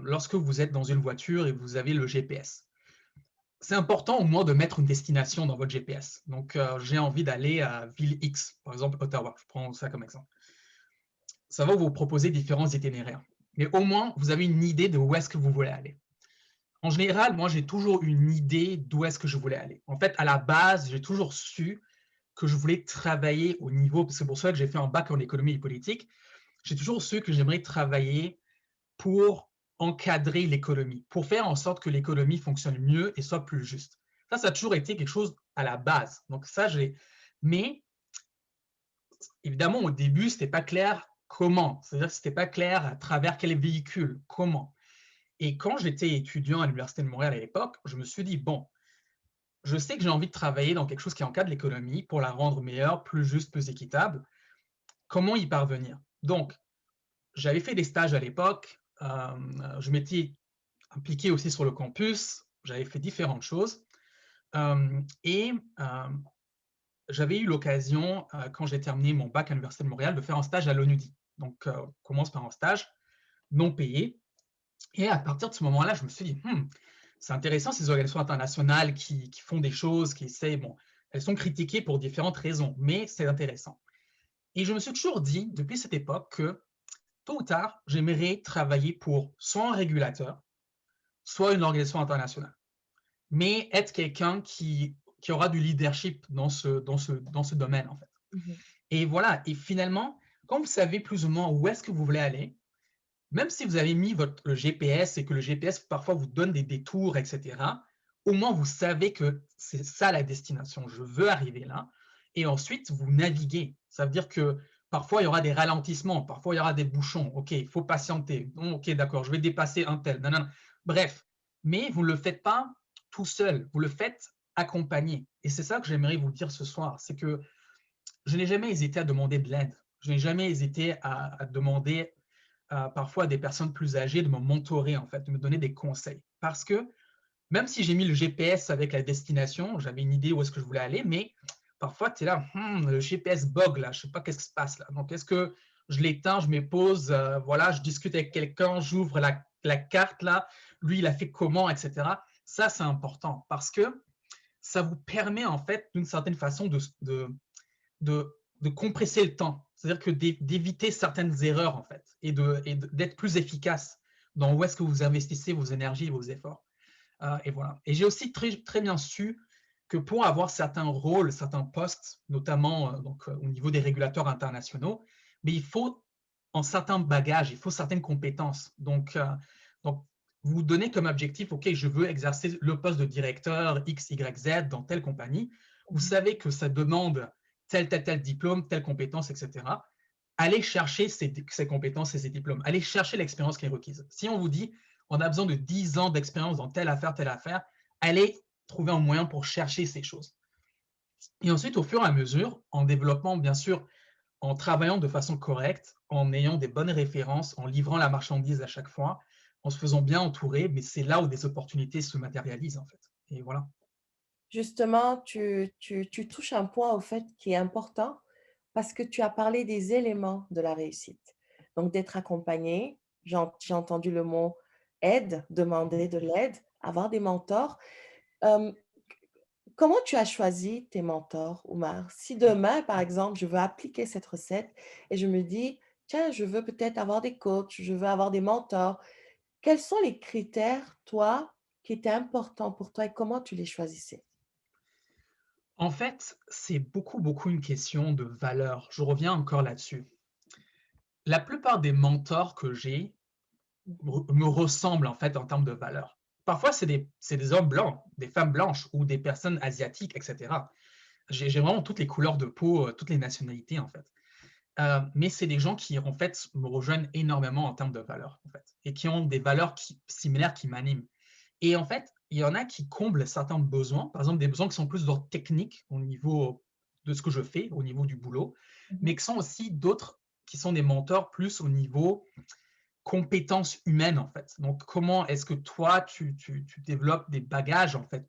lorsque vous êtes dans une voiture et vous avez le GPS. C'est important au moins de mettre une destination dans votre GPS. Donc, j'ai envie d'aller à ville X, par exemple Ottawa. Je prends ça comme exemple. Ça va vous proposer différents itinéraires. Mais au moins, vous avez une idée de où est-ce que vous voulez aller. En général, moi, j'ai toujours une idée d'où est-ce que je voulais aller. En fait, à la base, j'ai toujours su que je voulais travailler au niveau, c'est pour ça que j'ai fait un bac en économie et politique, j'ai toujours su que j'aimerais travailler pour encadrer l'économie, pour faire en sorte que l'économie fonctionne mieux et soit plus juste. Ça a toujours été quelque chose à la base. Donc ça, mais évidemment, au début, ce n'était pas clair comment. C'est-à-dire que ce n'était pas clair à travers quel véhicule, comment. Et quand j'étais étudiant à l'Université de Montréal à l'époque, je me suis dit, bon, je sais que j'ai envie de travailler dans quelque chose qui encadre l'économie pour la rendre meilleure, plus juste, plus équitable. Comment y parvenir? Donc, j'avais fait des stages à l'époque. Je m'étais impliqué aussi sur le campus. J'avais fait différentes choses. Et j'avais eu l'occasion, quand j'ai terminé mon bac à l'Université de Montréal, de faire un stage à l'ONUDI. Donc, on commence par un stage non payé. Et à partir de ce moment-là, je me suis dit, c'est intéressant ces organisations internationales qui font des choses, qui essaient, bon, elles sont critiquées pour différentes raisons, mais c'est intéressant. Et je me suis toujours dit, depuis cette époque, que tôt ou tard, j'aimerais travailler pour soit un régulateur, soit une organisation internationale, mais être quelqu'un qui aura du leadership dans ce domaine, en fait. Et voilà, et finalement, quand vous savez plus ou moins où est-ce que vous voulez aller, même si vous avez mis le GPS et que le GPS parfois vous donne des détours, etc., au moins vous savez que c'est ça la destination. Je veux arriver là. Et ensuite, vous naviguez. Ça veut dire que parfois, il y aura des ralentissements, parfois, il y aura des bouchons. OK, il faut patienter. OK, d'accord, je vais dépasser un tel. Non, non, non. Bref, mais vous ne le faites pas tout seul. Vous le faites accompagné. Et c'est ça que j'aimerais vous dire ce soir. C'est que je n'ai jamais hésité à demander de l'aide. Je n'ai jamais hésité à demander parfois à des personnes plus âgées de me mentorer, en fait, de me donner des conseils. Parce que même si j'ai mis le GPS avec la destination, j'avais une idée où est-ce que je voulais aller, mais parfois, tu es là, le GPS bug, là, je ne sais pas qu'est-ce qui se passe là. Donc, est-ce que je l'éteins, je me pose, voilà, je discute avec quelqu'un, j'ouvre la carte là, lui, il a fait comment, etc. Ça, c'est important parce que ça vous permet, en fait, d'une certaine façon, de compresser le temps. C'est-à-dire que d'éviter certaines erreurs, en fait, et d'être plus efficace dans où est-ce que vous investissez vos énergies et vos efforts. Et voilà. Et j'ai aussi très, très bien su que pour avoir certains rôles, certains postes, notamment au niveau des régulateurs internationaux, mais il faut un certain bagage, il faut certaines compétences. Donc vous vous donnez comme objectif, OK, je veux exercer le poste de directeur X, Y, Z dans telle compagnie. Vous savez que ça demande tel diplôme, telle compétence, etc. Allez chercher ces compétences et ces diplômes. Allez chercher l'expérience qui est requise. Si on vous dit, on a besoin de 10 ans d'expérience dans telle affaire, allez trouver un moyen pour chercher ces choses. Et ensuite, au fur et à mesure, en développant, bien sûr, en travaillant de façon correcte, en ayant des bonnes références, en livrant la marchandise à chaque fois, en se faisant bien entourer, mais c'est là où des opportunités se matérialisent, en fait. Et voilà. Justement, tu touches un point au fait qui est important parce que tu as parlé des éléments de la réussite. Donc, d'être accompagné, j'ai entendu le mot aide, demander de l'aide, avoir des mentors. Euh, Comment tu as choisi tes mentors, Oumar? Si demain, par exemple, je veux appliquer cette recette et je me dis, tiens, je veux peut-être avoir des coachs, je veux avoir des mentors, quels sont les critères, toi, qui étaient importants pour toi et comment tu les choisissais? En fait, c'est beaucoup une question de valeur. Je reviens encore là-dessus. La plupart des mentors que j'ai me ressemblent en fait en termes de valeur. Parfois, c'est des hommes blancs, des femmes blanches ou des personnes asiatiques, etc. J'ai vraiment toutes les couleurs de peau, toutes les nationalités en fait. Mais c'est des gens qui en fait me rejoignent énormément en termes de valeurs en fait, et qui ont des valeurs similaires qui m'animent. Et en fait, il y en a qui comblent certains besoins, par exemple des besoins qui sont plus d'ordre technique au niveau de ce que je fais, au niveau du boulot, mais qui sont aussi d'autres qui sont des mentors plus au niveau compétences humaines en fait. Donc, comment est-ce que toi, tu développes des bagages en fait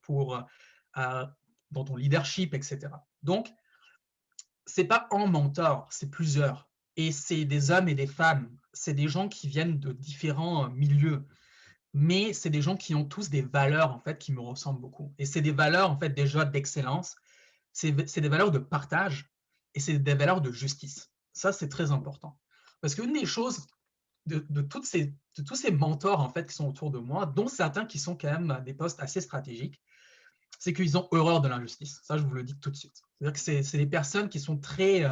dans ton leadership, etc. Donc, c'est pas un mentor, c'est plusieurs. Et c'est des hommes et des femmes. C'est des gens qui viennent de différents milieux. Mais c'est des gens qui ont tous des valeurs en fait qui me ressemblent beaucoup. Et c'est des valeurs en fait déjà d'excellence. C'est des valeurs de partage et c'est des valeurs de justice. Ça, c'est très important. Parce qu'une des choses de tous ces mentors en fait qui sont autour de moi, dont certains qui sont quand même à des postes assez stratégiques, c'est qu'ils ont horreur de l'injustice. Ça, je vous le dis tout de suite. C'est-à-dire que c'est des personnes qui sont très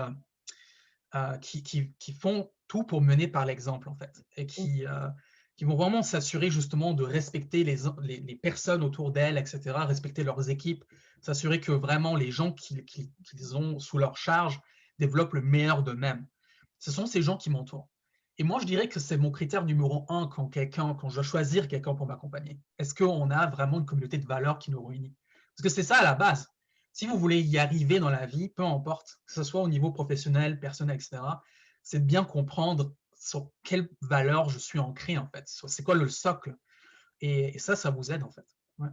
qui font tout pour mener par l'exemple en fait et qui vont vraiment s'assurer justement de respecter les personnes autour d'elles, etc., respecter leurs équipes, s'assurer que vraiment les gens qu'ils ont sous leur charge développent le meilleur d'eux-mêmes. Ce sont ces gens qui m'entourent. Et moi, je dirais que c'est mon critère numéro 1 quand je dois choisir quelqu'un pour m'accompagner. Est-ce qu'on a vraiment une communauté de valeurs qui nous réunit? Parce que c'est ça à la base. Si vous voulez y arriver dans la vie, peu importe, que ce soit au niveau professionnel, personnel, etc., c'est de bien comprendre sur quelle valeur je suis ancré, en fait. C'est quoi le socle? Et ça vous aide, en fait. Ouais.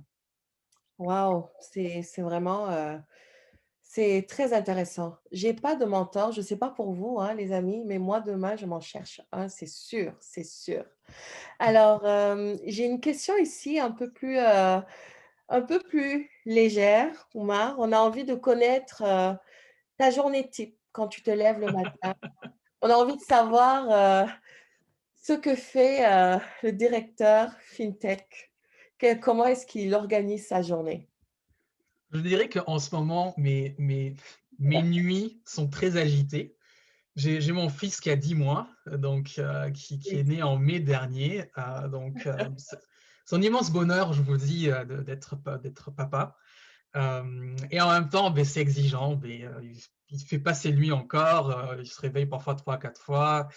Waouh, c'est vraiment, c'est très intéressant. J'ai pas de mentor, je sais pas pour vous, hein, les amis, mais moi, demain, je m'en cherche un, c'est sûr, c'est sûr. Alors, j'ai une question ici un peu plus légère, Oumar. On a envie de connaître, ta journée type quand tu te lèves le matin. On a envie de savoir, ce que fait, le directeur FinTech. Comment est-ce qu'il organise sa journée? Je dirais qu'en ce moment, mes nuits sont très agitées. J'ai mon fils qui a 10 mois, donc qui est né en mai dernier. C'est un immense bonheur, je vous dis, d'être papa. Et en même temps, ben, c'est exigeant. Ben, il fait pas ses nuits encore. Il se réveille parfois 3, 4 fois.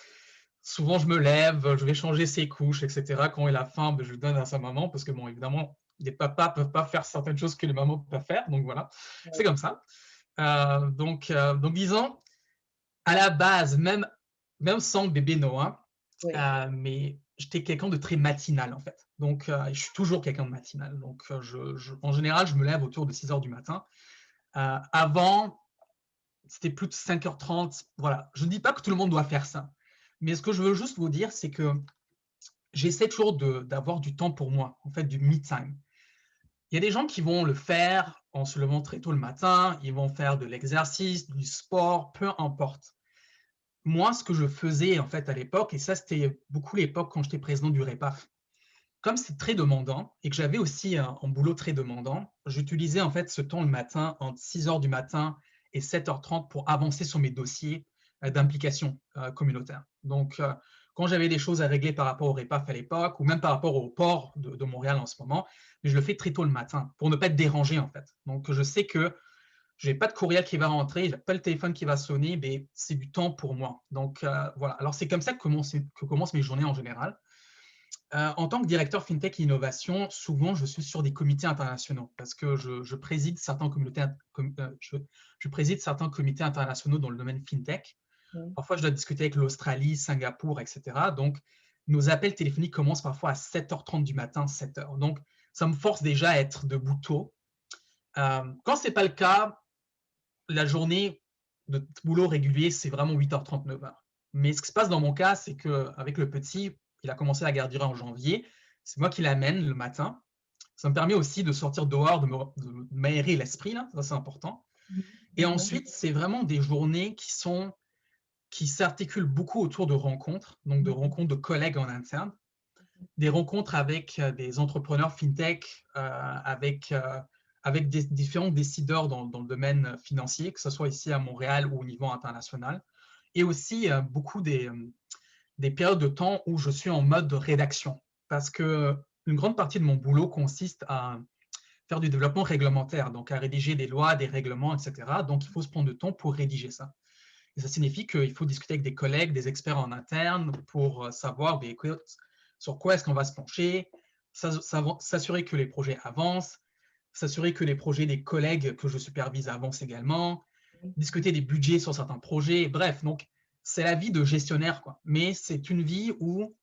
Souvent, je me lève, je vais changer ses couches, etc. Quand il a faim, ben, je le donne à sa maman parce que, bon, évidemment, les papas ne peuvent pas faire certaines choses que les mamans peuvent faire. Donc voilà, c'est comme ça. Donc disons, à la base, même sans bébé Noah, Oui. mais j'étais quelqu'un de très matinal en fait. Donc, je suis toujours quelqu'un de matinal. Donc, en général, je me lève autour de 6 heures du matin. Avant, c'était plus de 5h30. Voilà. Je ne dis pas que tout le monde doit faire ça. Mais ce que je veux juste vous dire, c'est que j'essaie toujours d'avoir du temps pour moi, en fait, du me time. Il y a des gens qui vont le faire en se levant très tôt le matin, ils vont faire de l'exercice, du sport, peu importe. Moi, ce que je faisais en fait à l'époque, et ça c'était beaucoup l'époque quand j'étais président du REPAF, comme c'est très demandant et que j'avais aussi un boulot très demandant, j'utilisais en fait ce temps le matin entre 6 heures du matin et 7h30 pour avancer sur mes dossiers d'implication communautaire. Donc, quand j'avais des choses à régler par rapport au REPAF à l'époque ou même par rapport au port de Montréal en ce moment, je le fais très tôt le matin pour ne pas être dérangé en fait. Donc, je sais que je n'ai pas de courriel qui va rentrer, je n'ai pas le téléphone qui va sonner, mais c'est du temps pour moi. Donc, voilà. Alors, c'est comme ça que commencent mes journées en général. En tant que directeur FinTech et innovation, souvent, je suis sur des comités internationaux parce que je préside certains comités internationaux dans le domaine FinTech. Parfois, je dois discuter avec l'Australie, Singapour, etc. Donc, nos appels téléphoniques commencent parfois à 7h30 du matin, 7h. Donc, ça me force déjà à être debout tôt. Quand ce n'est pas le cas, la journée de boulot régulier, c'est vraiment 8h30, 9h. Mais ce qui se passe dans mon cas, c'est qu'avec le petit, il a commencé la garderie en janvier. C'est moi qui l'amène le matin. Ça me permet aussi de sortir dehors, de m'aérer l'esprit, là. Ça, c'est important. Et ensuite, c'est vraiment des journées qui s'articulent beaucoup autour de rencontres, donc de rencontres de collègues en interne, des rencontres avec des entrepreneurs FinTech, avec différents décideurs dans le domaine financier, que ce soit ici à Montréal ou au niveau international, et aussi beaucoup des périodes de temps où je suis en mode de rédaction, parce qu'une grande partie de mon boulot consiste à faire du développement réglementaire, donc à rédiger des lois, des règlements, etc. Donc, il faut se prendre du temps pour rédiger ça. Et ça signifie qu'il faut discuter avec des collègues, des experts en interne pour savoir sur quoi est-ce qu'on va se pencher, s'assurer que les projets avancent, s'assurer que les projets des collègues que je supervise avancent également, discuter des budgets sur certains projets. Bref, donc c'est la vie de gestionnaire, quoi. Mais c'est une vie où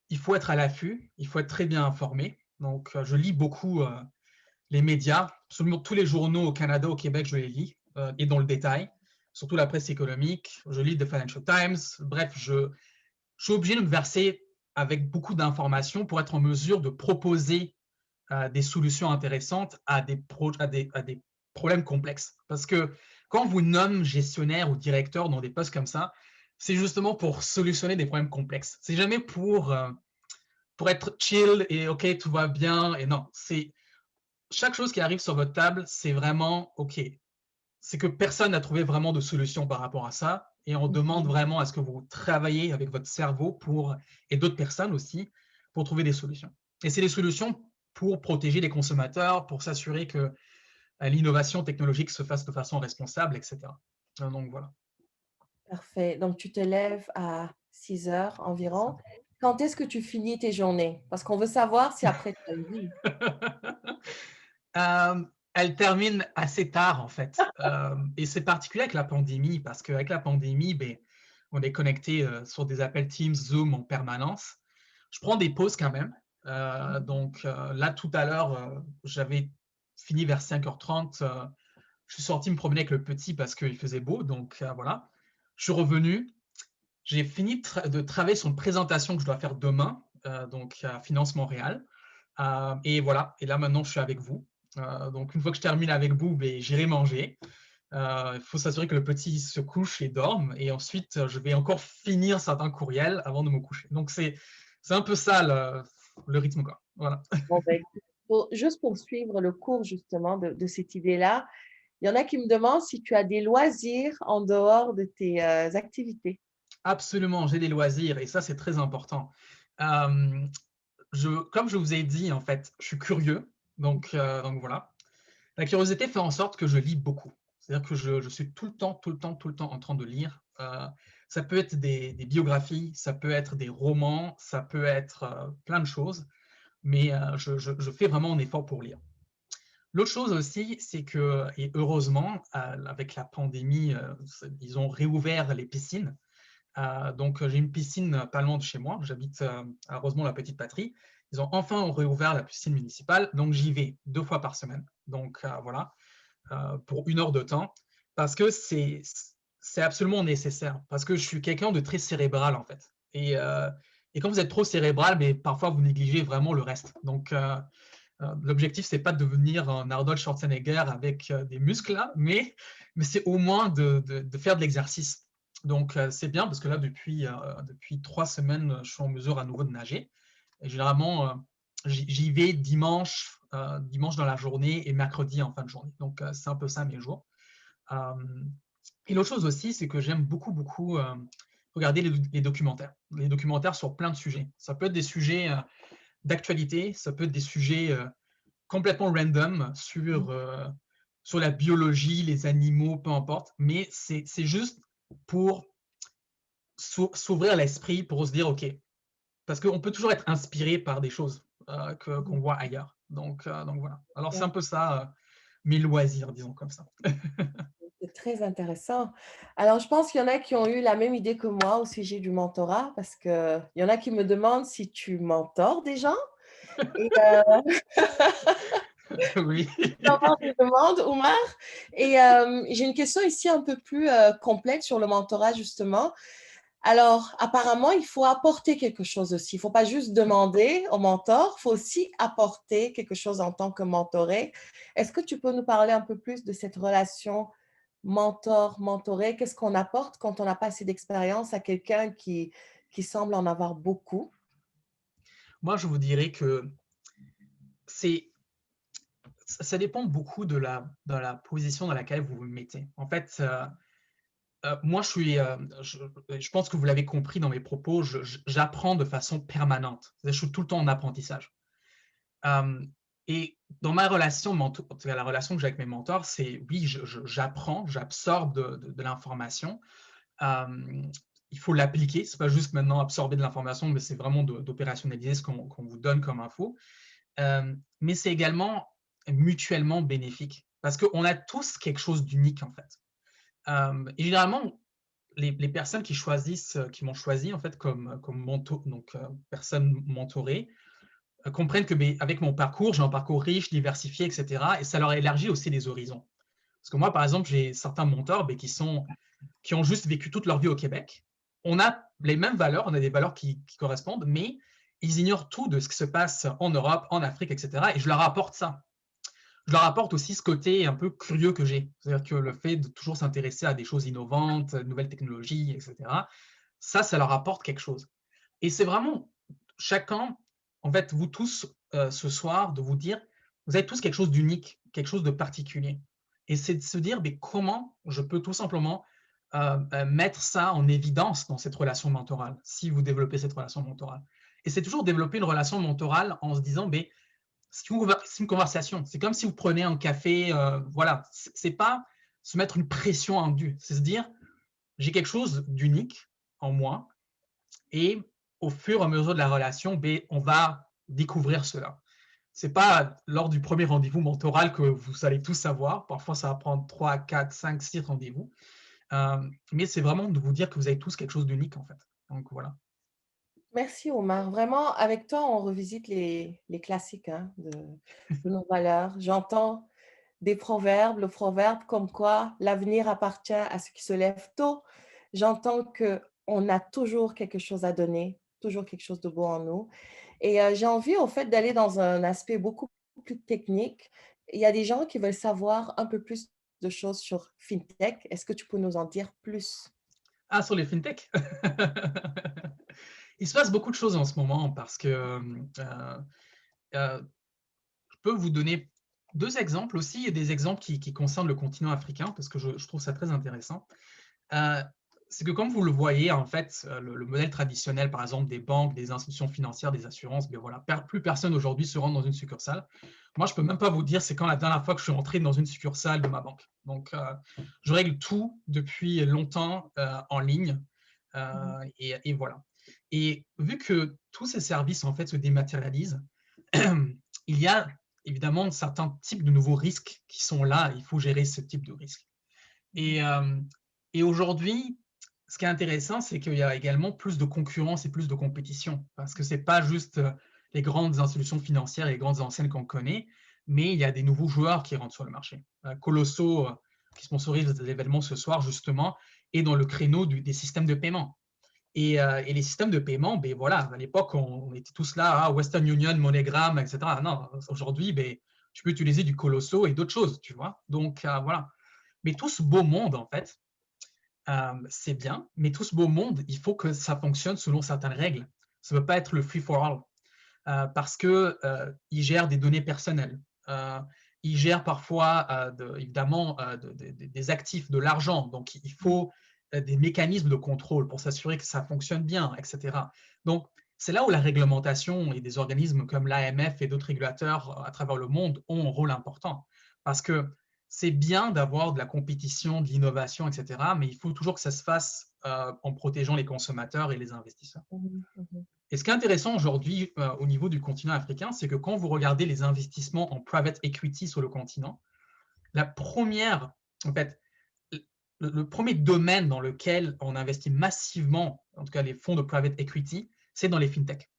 il faut être à l'affût, il faut être très bien informé. Donc, je lis beaucoup les médias, absolument tous les journaux au Canada, au Québec, je les lis, et dans le détail, surtout la presse économique. Je lis The Financial Times. Bref, je suis obligé de me verser avec beaucoup d'informations pour être en mesure de proposer des solutions intéressantes à des problèmes complexes. Parce que quand on vous nomme gestionnaire ou directeur dans des postes comme ça, c'est justement pour solutionner des problèmes complexes. C'est jamais pour être chill et OK, tout va bien. Et non, c'est chaque chose qui arrive sur votre table, c'est vraiment OK. C'est que personne n'a trouvé vraiment de solution par rapport à ça. Et on demande vraiment à ce que vous travaillez avec votre cerveau et d'autres personnes aussi pour trouver des solutions. Et c'est des solutions pour protéger les consommateurs, pour s'assurer que l'innovation technologique se fasse de façon responsable, etc. Donc voilà. Parfait. Donc, tu te lèves à 6 heures environ. Quand est-ce que tu finis tes journées? Parce qu'on veut savoir si après tu as une vie. Elle termine assez tard, en fait. Et c'est particulier avec la pandémie, parce qu'avec la pandémie, ben, on est connecté sur des appels Teams, Zoom en permanence. Je prends des pauses quand même. Donc là, tout à l'heure, j'avais fini vers 5h30. Je suis sorti me promener avec le petit parce qu'il faisait beau. Donc voilà. Je suis revenu. J'ai fini de travailler sur une présentation que je dois faire demain, donc à Finance Montréal. Et voilà. Et là, maintenant, je suis avec vous. Donc, une fois que je termine avec vous, ben, j'irai manger. Il faut s'assurer que le petit se couche et dorme. Et ensuite, je vais encore finir certains courriels avant de me coucher. Donc, c'est un peu ça le rythme, quoi. Voilà. Bon, ben, juste pour suivre le cours justement de cette idée-là, Il y en a qui me demandent si tu as des loisirs en dehors de tes activités. Absolument, j'ai des loisirs et ça, c'est très important. Euh, comme je vous ai dit, en fait, je suis curieux. Donc voilà. La curiosité fait en sorte que je lis beaucoup. C'est-à-dire que je suis tout le temps en train de lire. Ça peut être des biographies, ça peut être des romans, ça peut être plein de choses, mais je fais vraiment un effort pour lire. L'autre chose aussi, c'est que, et heureusement, avec la pandémie, ils ont réouvert les piscines. Donc, j'ai une piscine pas loin de chez moi. J'habite à Rosemont-la-Petite-Patrie. Ils ont enfin réouvert la piscine municipale. Donc, j'y vais 2 fois par semaine. Donc, voilà, pour 1 heure de temps. Parce que c'est absolument nécessaire. Parce que je suis quelqu'un de très cérébral, en fait. Et quand vous êtes trop cérébral, mais parfois, vous négligez vraiment le reste. Donc, l'objectif, c'est pas de devenir un Arnold Schwarzenegger avec des muscles, là, mais c'est au moins de faire de l'exercice. Donc, c'est bien parce que là, depuis 3 semaines, je suis en mesure à nouveau de nager. Et généralement, j'y vais dimanche dans la journée et mercredi en fin de journée. Donc, c'est un peu ça mes jours. Et l'autre chose aussi, c'est que j'aime beaucoup regarder les documentaires. Les documentaires sur plein de sujets. Ça peut être des sujets d'actualité, ça peut être des sujets complètement random sur la biologie, les animaux, peu importe, mais c'est juste pour s'ouvrir l'esprit, pour se dire, OK, parce qu'on peut toujours être inspiré par des choses qu'on voit ailleurs. Donc voilà. Alors, c'est un peu ça, mes loisirs, disons comme ça. C'est très intéressant. Alors, je pense qu'il y en a qui ont eu la même idée que moi au sujet du mentorat, parce qu'il y en a qui me demandent si tu mentors des gens. Et Oui. avoir des demandes, Oumar. Et j'ai une question ici un peu plus complexe sur le mentorat, justement. Alors, apparemment, il faut apporter quelque chose aussi. Il ne faut pas juste demander au mentor, il faut aussi apporter quelque chose en tant que mentoré. Est-ce que tu peux nous parler un peu plus de cette relation mentor-mentoré? Qu'est-ce qu'on apporte quand on n'a pas assez d'expérience à quelqu'un qui semble en avoir beaucoup? Moi, je vous dirais que ça dépend beaucoup de la position dans laquelle vous vous mettez. En fait, moi, je pense que vous l'avez compris dans mes propos, j'apprends de façon permanente. Je suis tout le temps en apprentissage. Et dans ma relation, la relation que j'ai avec mes mentors, c'est oui, j'apprends, j'absorbe de l'information. Il faut l'appliquer. C'est pas juste maintenant absorber de l'information, mais c'est vraiment d'opérationnaliser ce qu'on vous donne comme info. Mais c'est également mutuellement bénéfique parce qu'on a tous quelque chose d'unique en fait. Et généralement, les personnes qui m'ont choisi en fait comme mentor, donc personne mentorée, comprennent que avec mon parcours, j'ai un parcours riche, diversifié, etc. Et ça leur élargit aussi les horizons. Parce que moi, par exemple, j'ai certains mentors qui ont juste vécu toute leur vie au Québec. On a les mêmes valeurs, on a des valeurs qui correspondent, mais ils ignorent tout de ce qui se passe en Europe, en Afrique, etc. Et je leur apporte ça. Je leur apporte aussi ce côté un peu curieux que j'ai. C'est-à-dire que le fait de toujours s'intéresser à des choses innovantes, nouvelles technologies, etc., ça leur apporte quelque chose. Et c'est vraiment chacun, en fait, vous tous, ce soir, de vous dire, vous avez tous quelque chose d'unique, quelque chose de particulier. Et c'est de se dire, mais comment je peux tout simplement mettre ça en évidence dans cette relation mentorale, si vous développez cette relation mentorale. Et c'est toujours développer une relation mentorale en se disant, mais c'est une conversation. C'est comme si vous prenez un café, voilà. C'est pas se mettre une pression indue, c'est se dire, j'ai quelque chose d'unique en moi et au fur et à mesure de la relation, on va découvrir cela. Ce n'est pas lors du premier rendez-vous mentoral que vous allez tout savoir. Parfois, ça va prendre 3, 4, 5, 6 rendez-vous. Mais c'est vraiment de vous dire que vous avez tous quelque chose d'unique, en fait. Donc, voilà. Merci Omar. Vraiment, avec toi, on revisite les classiques de nos valeurs. J'entends des proverbes, le proverbe comme quoi l'avenir appartient à ceux qui se lèvent tôt. J'entends qu'on a toujours quelque chose à donner, toujours quelque chose de beau en nous. Et j'ai envie, au fait, d'aller dans un aspect beaucoup plus technique. Il y a des gens qui veulent savoir un peu plus de choses sur FinTech. Est-ce que tu peux nous en dire plus? Ah, sur les fintech. Il se passe beaucoup de choses en ce moment parce que je peux vous donner Deux exemples aussi, et des exemples qui concernent le continent africain, parce que je trouve ça très intéressant. C'est que comme vous le voyez, en fait, le modèle traditionnel, par exemple, des banques, des institutions financières, des assurances, bien voilà, plus personne aujourd'hui se rend dans une succursale. Moi, je ne peux même pas vous dire c'est quand la dernière fois que je suis entré dans une succursale de ma banque. Donc, je règle tout depuis longtemps en ligne, et voilà. Et vu que tous ces services, en fait, se dématérialisent, il y a évidemment certains types de nouveaux risques qui sont là. Il faut gérer ce type de risques. Et aujourd'hui, ce qui est intéressant, c'est qu'il y a également plus de concurrence et plus de compétition, parce que ce n'est pas juste les grandes institutions financières et les grandes enseignes qu'on connaît, mais il y a des nouveaux joueurs qui rentrent sur le marché. Colosso, qui sponsorise l'événement ce soir, justement, est dans le créneau des systèmes de paiement. Et les systèmes de paiement, ben voilà, à l'époque, on était tous là, Western Union, MoneyGram, etc. Non, aujourd'hui, ben, tu peux utiliser du Colosso et d'autres choses, tu vois. Donc, voilà. Mais tout ce beau monde, en fait, c'est bien, mais tout ce beau monde, il faut que ça fonctionne selon certaines règles. Ça ne peut pas être le free-for-all, parce qu'ils gèrent des données personnelles. Ils gèrent parfois, évidemment, des actifs, de l'argent. Donc, il faut des mécanismes de contrôle pour s'assurer que ça fonctionne bien, etc. Donc, c'est là où la réglementation et des organismes comme l'AMF et d'autres régulateurs à travers le monde ont un rôle important. Parce que c'est bien d'avoir de la compétition, de l'innovation, etc., mais il faut toujours que ça se fasse en protégeant les consommateurs et les investisseurs. Et ce qui est intéressant aujourd'hui au niveau du continent africain, c'est que quand vous regardez les investissements en private equity sur le continent, la première, en fait, le premier domaine dans lequel on investit massivement, en tout cas les fonds de private equity, c'est dans les fintechs.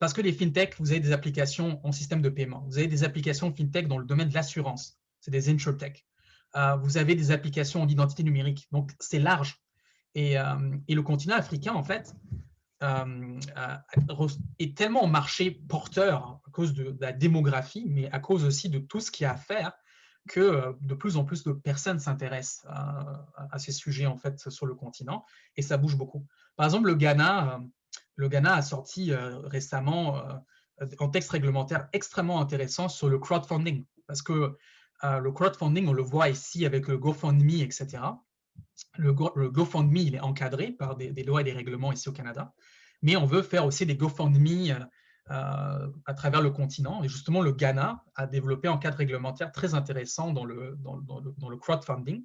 Parce que les fintechs, vous avez des applications en système de paiement, vous avez des applications fintech dans le domaine de l'assurance, c'est des insurtech. Vous avez des applications d'identité numérique, donc c'est large. Et le continent africain, en fait, est tellement marché porteur à cause de la démographie, mais à cause aussi de tout ce qu'il y a à faire, que de plus en plus de personnes s'intéressent à ces sujets en fait sur le continent, et ça bouge beaucoup. Par exemple, le Ghana a sorti récemment un texte réglementaire extrêmement intéressant sur le crowdfunding, parce que le crowdfunding, on le voit ici avec le GoFundMe, etc. Le GoFundMe, il est encadré par des lois et des règlements ici au Canada, mais on veut faire aussi des GoFundMe à travers le continent. Et justement, le Ghana a développé un cadre réglementaire très intéressant dans le crowdfunding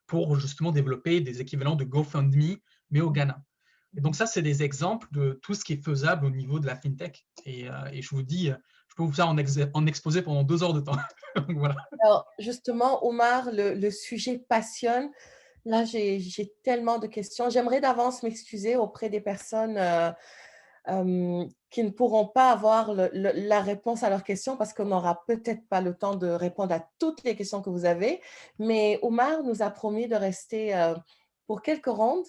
pour justement développer des équivalents de GoFundMe, mais au Ghana. Et donc ça, c'est des exemples de tout ce qui est faisable au niveau de la FinTech. Et je vous dis, je peux vous faire en exposer pendant 2 heures de temps. Donc, voilà. Alors, justement, Omar, le sujet passionne. Là, j'ai tellement de questions. J'aimerais d'avance m'excuser auprès des personnes qui ne pourront pas avoir la réponse à leurs questions parce qu'on n'aura peut-être pas le temps de répondre à toutes les questions que vous avez. Mais Omar nous a promis de rester pour quelques rondes.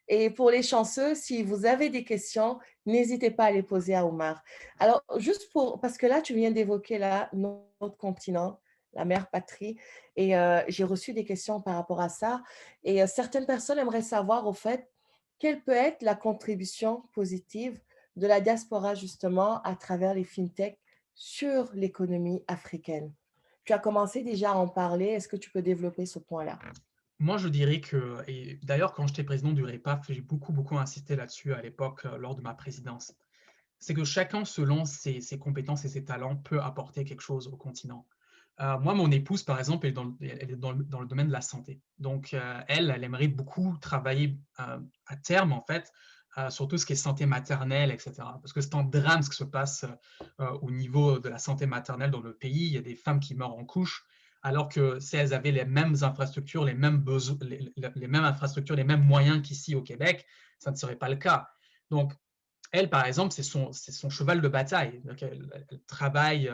Et pour les chanceux, si vous avez des questions, n'hésitez pas à les poser à Omar. Alors, juste parce que là, tu viens d'évoquer là notre continent, la mère patrie, et j'ai reçu des questions par rapport à ça. Et certaines personnes aimeraient savoir, au fait, quelle peut être la contribution positive de la diaspora, justement, à travers les fintechs sur l'économie africaine. Tu as commencé déjà à en parler. Est-ce que tu peux développer ce point-là? Moi, je dirais que, et d'ailleurs, quand j'étais président du REPAF, j'ai beaucoup insisté là-dessus à l'époque, lors de ma présidence, c'est que chacun, selon ses compétences et ses talents, peut apporter quelque chose au continent. Moi, mon épouse, par exemple, elle est dans le domaine de la santé. Donc, elle aimerait beaucoup travailler à terme, en fait, sur tout ce qui est santé maternelle, etc. Parce que c'est un drame ce qui se passe au niveau de la santé maternelle dans le pays. Il y a des femmes qui meurent en couche, alors que si elles avaient les mêmes infrastructures, les mêmes infrastructures, les mêmes moyens qu'ici au Québec, ça ne serait pas le cas. Donc, elle, par exemple, c'est son cheval de bataille. Donc, elle travaille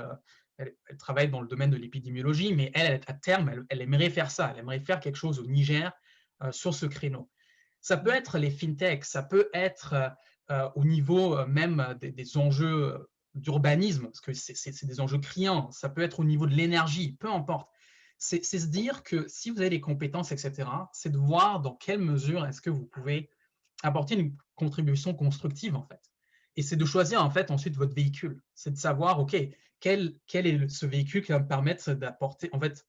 dans le domaine de l'épidémiologie, mais elle, à terme, elle aimerait faire ça. Elle aimerait faire quelque chose au Niger sur ce créneau. Ça peut être les fintechs, ça peut être au niveau même des enjeux d'urbanisme, parce que c'est des enjeux criants. Ça peut être au niveau de l'énergie, peu importe. C'est se dire que si vous avez des compétences, etc., c'est de voir dans quelle mesure est-ce que vous pouvez apporter une contribution constructive, en fait. Et c'est de choisir, en fait, ensuite votre véhicule. C'est de savoir, OK, quel est ce véhicule qui va me permettre d'apporter, en fait,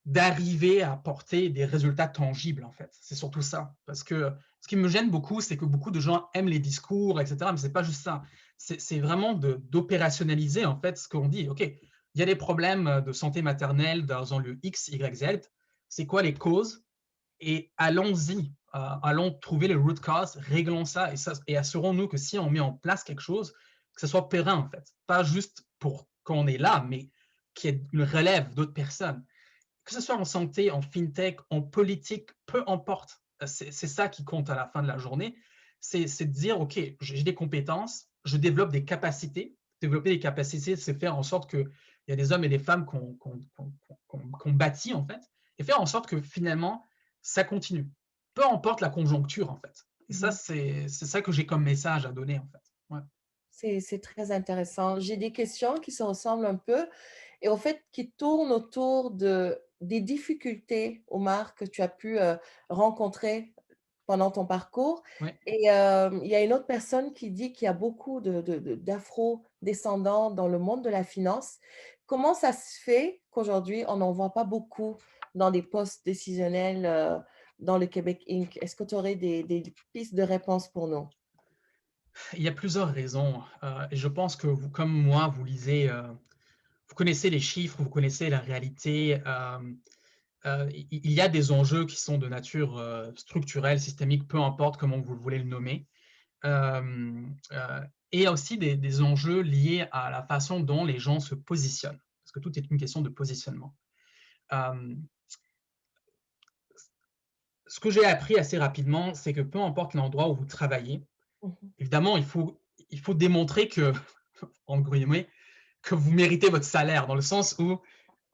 d'arriver à apporter des résultats tangibles, en fait. C'est surtout ça. Parce que ce qui me gêne beaucoup, c'est que beaucoup de gens aiment les discours, etc. Mais ce n'est pas juste ça. C'est vraiment d'opérationnaliser, en fait, ce qu'on dit. OK, il y a des problèmes de santé maternelle dans un lieu X, Y, Z. C'est quoi les causes? Et allons-y. Allons trouver les root causes, réglons ça et assurons-nous que si on met en place quelque chose, que ce soit périn, en fait. Pas juste pour qu'on est là, mais qu'il y ait une relève d'autres personnes. Que ce soit en santé, en fintech, en politique, peu importe. C'est ça qui compte à la fin de la journée. C'est de dire, OK, j'ai des compétences, je développe des capacités. Développer des capacités, c'est faire en sorte qu'il y a des hommes et des femmes qu'on bâtit, en fait, et faire en sorte que finalement, ça continue. Peu importe la conjoncture, en fait. Et ça, c'est ça que j'ai comme message à donner, en fait. Ouais. C'est très intéressant. J'ai des questions qui se ressemblent un peu et au fait qui tournent autour des difficultés, Omar, que tu as pu rencontrer pendant ton parcours. Ouais. Et il y a une autre personne qui dit qu'il y a beaucoup d'afro-descendants dans le monde de la finance. Comment ça se fait qu'aujourd'hui, on n'en voit pas beaucoup dans des postes décisionnels dans le Québec Inc? Est-ce que tu aurais des pistes de réponse pour nous? Il y a plusieurs raisons. Et je pense que vous, comme moi, vous lisez, vous connaissez les chiffres, vous connaissez la réalité. Il y a des enjeux qui sont de nature structurelle, systémique, peu importe comment vous voulez le nommer. Et il y a aussi des enjeux liés à la façon dont les gens se positionnent, parce que tout est une question de positionnement. Ce que j'ai appris assez rapidement, c'est que peu importe l'endroit où vous travaillez, évidemment, il faut démontrer que, en guillemets, que vous méritez votre salaire, dans le sens où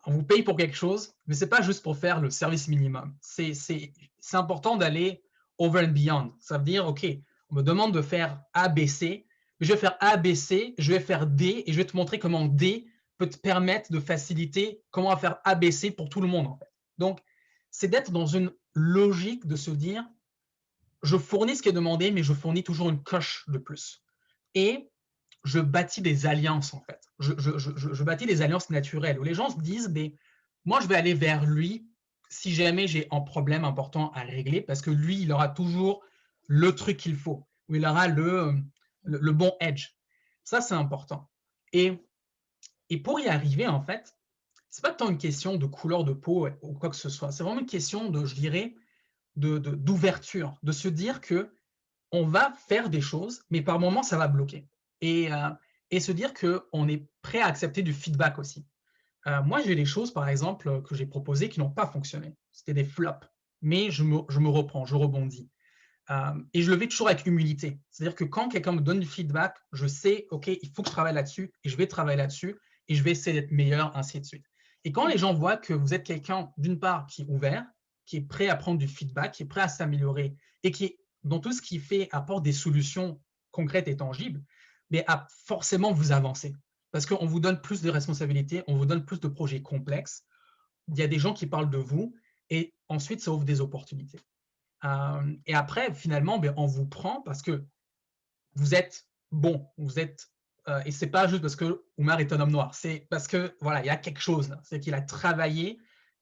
on vous paye pour quelque chose, mais ce n'est pas juste pour faire le service minimum. C'est important d'aller over and beyond. Ça veut dire, OK, on me demande de faire A, B, C, mais je vais faire A, B, C, je vais faire D, et je vais te montrer comment D peut te permettre de faciliter comment faire A, B, C pour tout le monde, en fait. Donc, c'est d'être dans une logique de se dire, je fournis ce qui est demandé, mais je fournis toujours une coche de plus. Et je bâtis des alliances, en fait. Je bâtis des alliances naturelles où les gens se disent, mais moi, je vais aller vers lui si jamais j'ai un problème important à régler, parce que lui, il aura toujours le truc qu'il faut, ou il aura le bon edge. Ça, c'est important. Et pour y arriver, en fait, ce n'est pas tant une question de couleur de peau ou quoi que ce soit. C'est vraiment une question de, je dirais, d'ouverture, de se dire que on va faire des choses, mais par moments, ça va bloquer. Et se dire qu'on est prêt à accepter du feedback aussi. Moi, j'ai des choses, par exemple, que j'ai proposées qui n'ont pas fonctionné. C'était des flops. Mais je me reprends, je rebondis. Et je le fais toujours avec humilité. C'est-à-dire que quand quelqu'un me donne du feedback, je sais, OK, il faut que je travaille là-dessus, et je vais travailler là-dessus, et je vais essayer d'être meilleur, ainsi de suite. Et quand les gens voient que vous êtes quelqu'un, d'une part, qui est ouvert, qui est prêt à prendre du feedback, qui est prêt à s'améliorer, et qui, dans tout ce qu'il fait, apporte des solutions concrètes et tangibles, mais forcément, vous avancez. Parce qu'on vous donne plus de responsabilités, on vous donne plus de projets complexes. Il y a des gens qui parlent de vous, et ensuite, ça ouvre des opportunités. Et après, finalement, on vous prend parce que vous êtes bon, vous êtes, et c'est pas juste parce que Oumar est un homme noir, c'est parce que voilà, il y a quelque chose là, c'est qu'il a travaillé,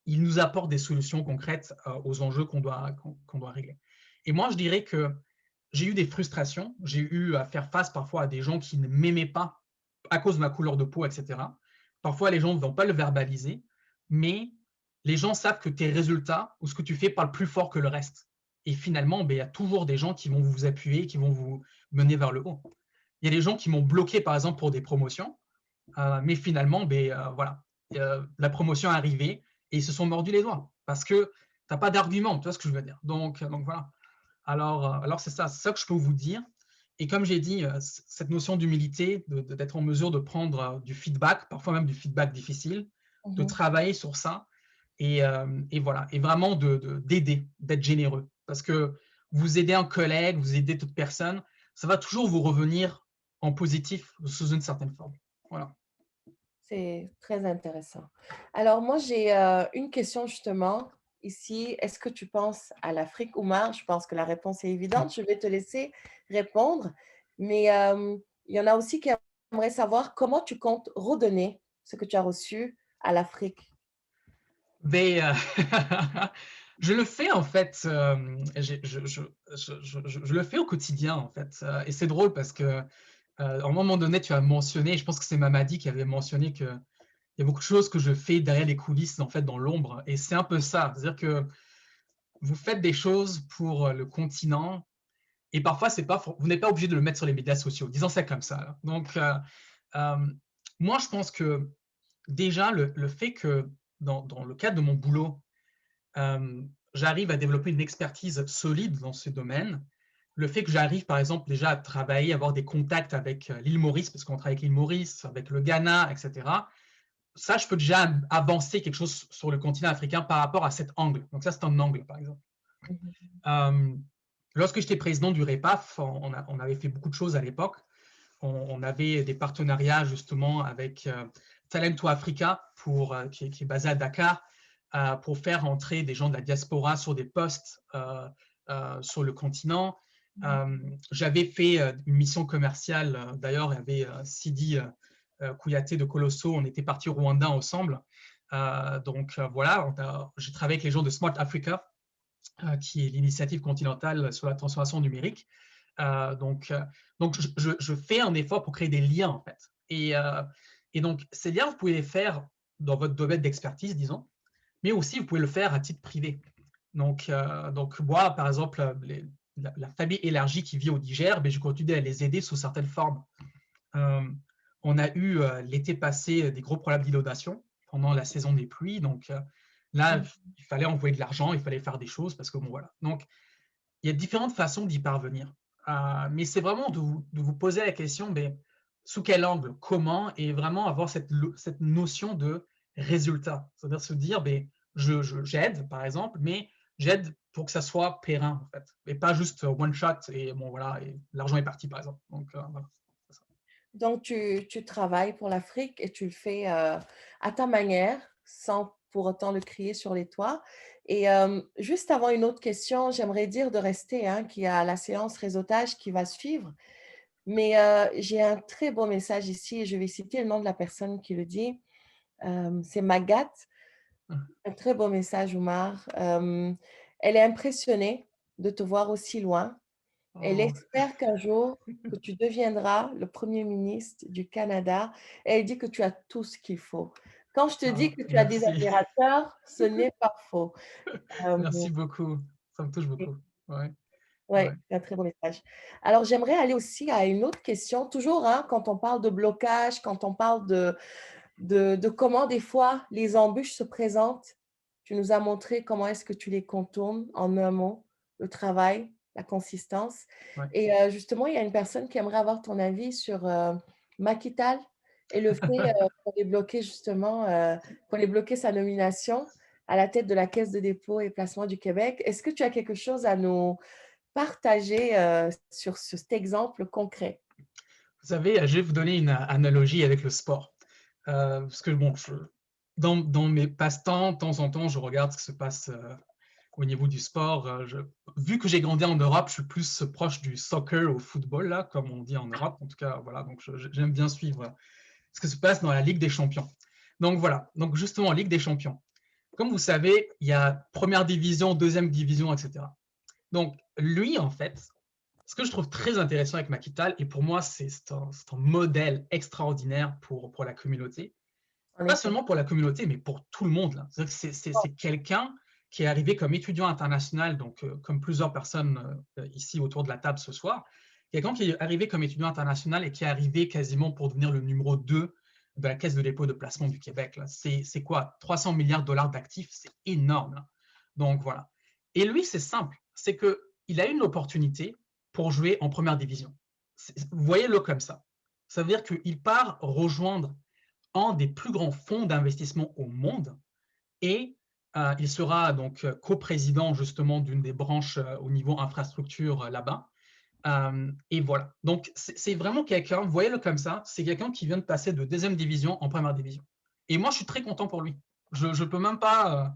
il nous apporte des solutions concrètes aux enjeux qu'on doit régler. Et moi, je dirais que j'ai eu des frustrations, j'ai eu à faire face parfois à des gens qui ne m'aimaient pas à cause de ma couleur de peau, etc. Parfois, les gens ne vont pas le verbaliser, mais les gens savent que tes résultats ou ce que tu fais parle plus fort que le reste. Et finalement, il y a toujours des gens qui vont vous appuyer, qui vont vous mener vers le haut. Il y a des gens qui m'ont bloqué, par exemple, pour des promotions, mais finalement, voilà, la promotion est arrivée et ils se sont mordus les doigts parce que tu n'as pas d'argument, tu vois ce que je veux dire. Donc voilà. Alors c'est ça que je peux vous dire. Et comme j'ai dit, cette notion d'humilité, d'être en mesure de prendre du feedback, parfois même du feedback difficile, de travailler sur ça, et voilà, et vraiment d'aider, d'être généreux. Parce que vous aidez un collègue, vous aidez toute personne, ça va toujours vous revenir en positif sous une certaine forme. Voilà. C'est très intéressant. Alors moi, j'ai une question justement ici. Est-ce que tu penses à l'Afrique, Oumar? Je pense que la réponse est évidente. Je vais te laisser répondre. Mais il y en a aussi qui j'aimerais savoir comment tu comptes redonner ce que tu as reçu à l'Afrique. Mais je le fais en fait, je le fais au quotidien en fait. Et c'est drôle parce que à un moment donné, tu as mentionné, je pense que c'est Mamadi qui avait mentionné qu'il y a beaucoup de choses que je fais derrière les coulisses, en fait, dans l'ombre. Et c'est un peu ça. C'est-à-dire que vous faites des choses pour le continent et parfois, vous n'êtes pas obligé de le mettre sur les médias sociaux. Disons ça comme ça. Là. Donc, moi, je pense que déjà, le fait que dans le cadre de mon boulot, j'arrive à développer une expertise solide dans ce domaine, le fait que j'arrive, par exemple, déjà à travailler, avoir des contacts avec l'île Maurice, parce qu'on travaille avec l'île Maurice, avec le Ghana, etc., ça, je peux déjà avancer quelque chose sur le continent africain par rapport à cet angle. Donc ça, c'est un angle, par exemple. Lorsque j'étais président du REPAF, on avait fait beaucoup de choses à l'époque. On avait des partenariats, justement, avec Talent to Africa, qui est basé à Dakar, pour faire entrer des gens de la diaspora sur des postes sur le continent. J'avais fait une mission commerciale, d'ailleurs, il y avait Sidi Kouyaté de Colosso, on était partis au Rwanda ensemble. Donc voilà, j'ai travaillé avec les gens de Smart Africa, qui est l'initiative continentale sur la transformation numérique. Donc je fais un effort pour créer des liens, en fait. Et donc, ces liens, vous pouvez les faire dans votre domaine d'expertise, disons, mais aussi, vous pouvez le faire à titre privé. Donc moi, par exemple, la famille élargie qui vit au Niger, je continue à les aider sous certaines formes. On a eu l'été passé des gros problèmes d'inondation pendant la saison des pluies. Donc là, il fallait envoyer de l'argent, il fallait faire des choses parce que bon, voilà. Donc, il y a différentes façons d'y parvenir. Mais c'est vraiment de vous poser la question, sous quel angle, comment, et vraiment avoir cette notion de résultat. C'est-à-dire se dire, j'aide, par exemple, mais j'aide pour que ça soit périn, en fait, et pas juste one shot, et bon, voilà, et l'argent est parti, par exemple. Donc, voilà. Donc, tu travailles pour l'Afrique et tu le fais à ta manière, sans pour autant le crier sur les toits. Et juste avant une autre question, j'aimerais dire de rester, qu'il y a la séance réseautage qui va suivre. Mais j'ai un très beau message ici et je vais citer le nom de la personne qui le dit. C'est Magat. Un très beau message, Oumar. Elle est impressionnée de te voir aussi loin. Elle espère qu'un jour, que tu deviendras le Premier ministre du Canada. Et elle dit que tu as tout ce qu'il faut. Quand je te dis que tu as des admirateurs, ce n'est pas faux. Merci beaucoup. Ça me touche beaucoup. Oui, c'est un très beau message. Alors, j'aimerais aller aussi à une autre question. Toujours, quand on parle de blocage, quand on parle de comment des fois les embûches se présentent, tu nous as montré comment est-ce que tu les contournes en un mot, le travail, la consistance. Ouais. Et justement, il y a une personne qui aimerait avoir ton avis sur Macky Sall et le fait qu'on ait bloqué justement, qu'on ait bloqué sa nomination à la tête de la Caisse de dépôt et placement du Québec. Est-ce que tu as quelque chose à nous partager sur cet exemple concret? Vous savez, je vais vous donner une analogie avec le sport. Parce que bon, dans mes passe-temps, de temps en temps, je regarde ce qui se passe au niveau du sport. Vu que j'ai grandi en Europe, je suis plus proche du soccer, au football, là, comme on dit en Europe. En tout cas, voilà, donc j'aime bien suivre ce qui se passe dans la Ligue des Champions. Donc voilà, donc justement, Ligue des Champions. Comme vous savez, il y a première division, deuxième division, etc. Donc lui, en fait, ce que je trouve très intéressant avec Macky Sall, et pour moi, c'est un modèle extraordinaire pour la communauté. Pas seulement pour la communauté, mais pour tout le monde. C'est quelqu'un qui est arrivé comme étudiant international, donc comme plusieurs personnes ici autour de la table ce soir, quelqu'un qui est arrivé comme étudiant international et qui est arrivé quasiment pour devenir le numéro 2 de la Caisse de dépôt et de placement du Québec. C'est quoi? 300 milliards de dollars d'actifs, c'est énorme. Là. Donc voilà. Et lui, c'est simple, c'est qu'il a eu une opportunité pour jouer en première division. Voyez-le comme ça. Ça veut dire qu'il part rejoindre un des plus grands fonds d'investissement au monde et il sera donc coprésident justement d'une des branches au niveau infrastructure là-bas. Et voilà. Donc, c'est vraiment quelqu'un, voyez-le comme ça, c'est quelqu'un qui vient de passer de deuxième division en première division. Et moi, je suis très content pour lui. Je peux même pas...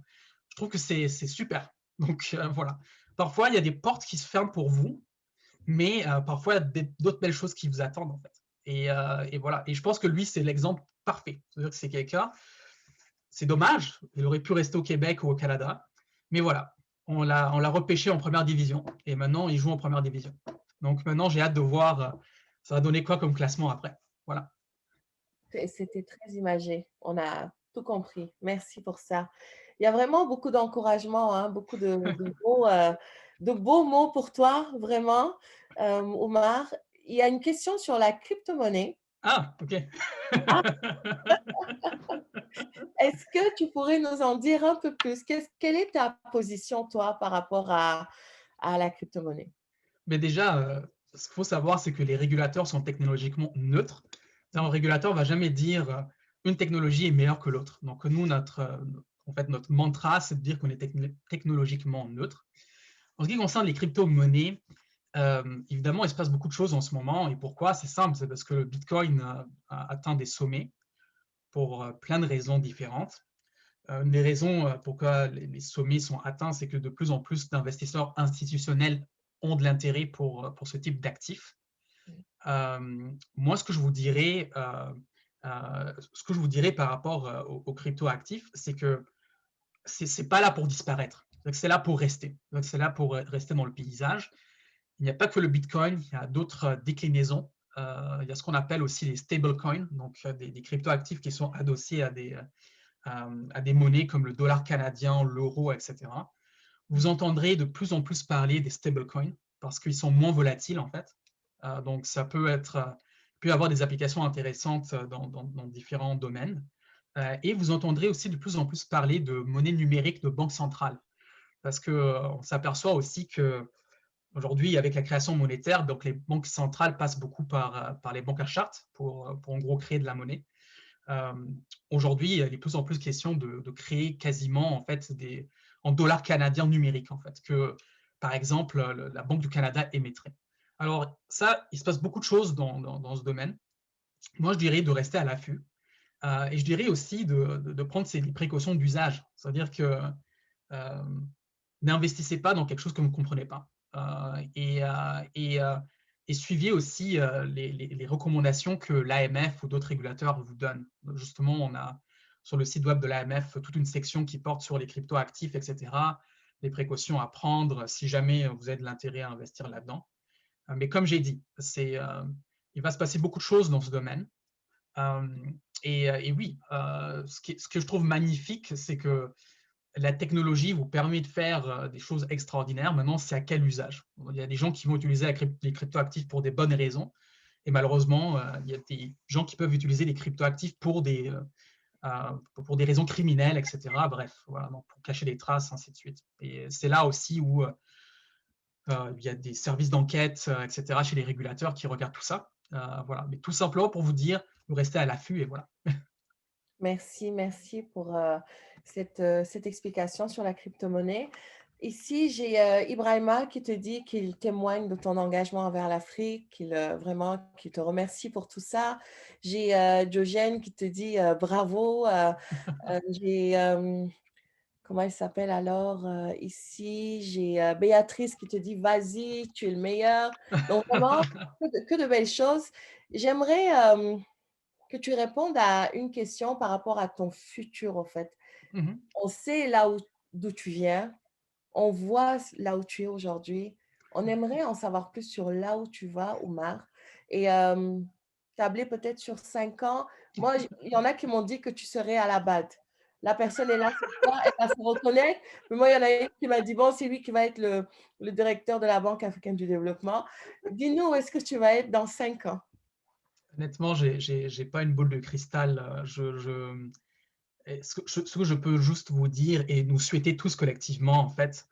je trouve que c'est super. Donc, voilà. Parfois, il y a des portes qui se ferment pour vous, mais parfois, il y a d'autres belles choses qui vous attendent, en fait. Et voilà. Et je pense que lui, c'est l'exemple parfait. C'est-à-dire que c'est quelqu'un, c'est dommage, il aurait pu rester au Québec ou au Canada, mais voilà, on l'a repêché en première division et maintenant il joue en première division. Donc maintenant, j'ai hâte de voir ça va donner quoi comme classement après. Voilà. C'était très imagé. On a tout compris. Merci pour ça. Il y a vraiment beaucoup d'encouragement, hein, beaucoup de beaux mots pour toi, vraiment, Omar. Il y a une question sur la crypto-monnaie. Ah, ok. Ah, est-ce que tu pourrais nous en dire un peu plus? Quelle est ta position, toi, par rapport à la crypto-monnaie? Mais déjà, ce qu'il faut savoir, c'est que les régulateurs sont technologiquement neutres. Un régulateur ne va jamais dire une technologie est meilleure que l'autre. Donc, nous, notre mantra, c'est de dire qu'on est technologiquement neutre. En ce qui concerne les crypto-monnaies, évidemment, il se passe beaucoup de choses en ce moment. Et pourquoi? C'est simple, c'est parce que le Bitcoin a atteint des sommets pour plein de raisons différentes. Une des raisons pourquoi les sommets sont atteints, c'est que de plus en plus d'investisseurs institutionnels ont de l'intérêt pour ce type d'actifs. Moi, ce que je vous dirais par rapport aux crypto-actifs, c'est que ce n'est pas là pour disparaître. C'est là pour rester. C'est là pour rester dans le paysage. Il n'y a pas que le Bitcoin, il y a d'autres déclinaisons. Il y a ce qu'on appelle aussi les stablecoins, donc des crypto-actifs qui sont adossés à des monnaies comme le dollar canadien, l'euro, etc. Vous entendrez de plus en plus parler des stablecoins parce qu'ils sont moins volatiles en fait. Donc ça peut avoir des applications intéressantes dans différents domaines. Et vous entendrez aussi de plus en plus parler de monnaie numérique de banque centrale parce qu'on s'aperçoit aussi que aujourd'hui, avec la création monétaire, donc les banques centrales passent beaucoup par les banques à charte pour en gros créer de la monnaie. Aujourd'hui, il est de plus en plus question de créer quasiment en fait en dollars canadiens numériques en fait que par exemple la Banque du Canada émettrait. Alors ça, il se passe beaucoup de choses dans ce domaine. Moi, je dirais de rester à l'affût et je dirais aussi de prendre ces précautions d'usage, c'est-à-dire que n'investissez pas dans quelque chose que vous ne comprenez pas et suivez aussi les recommandations que l'AMF ou d'autres régulateurs vous donnent. Justement, on a sur le site web de l'AMF toute une section qui porte sur les crypto-actifs, etc., les précautions à prendre si jamais vous avez de l'intérêt à investir là-dedans. Mais comme j'ai dit, il va se passer beaucoup de choses dans ce domaine. Et oui, ce que je trouve magnifique, c'est que la technologie vous permet de faire des choses extraordinaires. Maintenant, c'est à quel usage? Il y a des gens qui vont utiliser les cryptoactifs pour des bonnes raisons. Et malheureusement, il y a des gens qui peuvent utiliser les cryptoactifs pour des raisons criminelles, etc. Bref, voilà, donc pour cacher des traces, ainsi de suite. Et c'est là aussi où il y a des services d'enquête, etc., chez les régulateurs qui regardent tout ça. Voilà. Mais tout simplement pour vous dire, vous restez à l'affût et voilà. Merci pour cette explication sur la crypto-monnaie. Ici, j'ai Ibrahima qui te dit qu'il témoigne de ton engagement envers l'Afrique, qu'il te remercie pour tout ça. J'ai Diogène qui te dit bravo. J'ai, comment elle s'appelle alors ici, j'ai Béatrice qui te dit vas-y, tu es le meilleur. Donc vraiment, que de belles choses. J'aimerais que tu répondes à une question par rapport à ton futur, en fait. On sait d'où tu viens, on voit là où tu es aujourd'hui. On aimerait en savoir plus sur là où tu vas, Omar. Et tabler peut-être sur 5 ans. Moi, il y en a qui m'ont dit que tu serais à la BAD. La personne est là ce soir, elle va se reconnaître. Mais moi, il y en a une qui m'a dit, bon, c'est lui qui va être le directeur de la Banque africaine du développement. Dis-nous, où est-ce que tu vas être dans 5 ans? Honnêtement, j'ai pas une boule de cristal. Ce que je peux juste vous dire et nous souhaiter tous collectivement, en fait,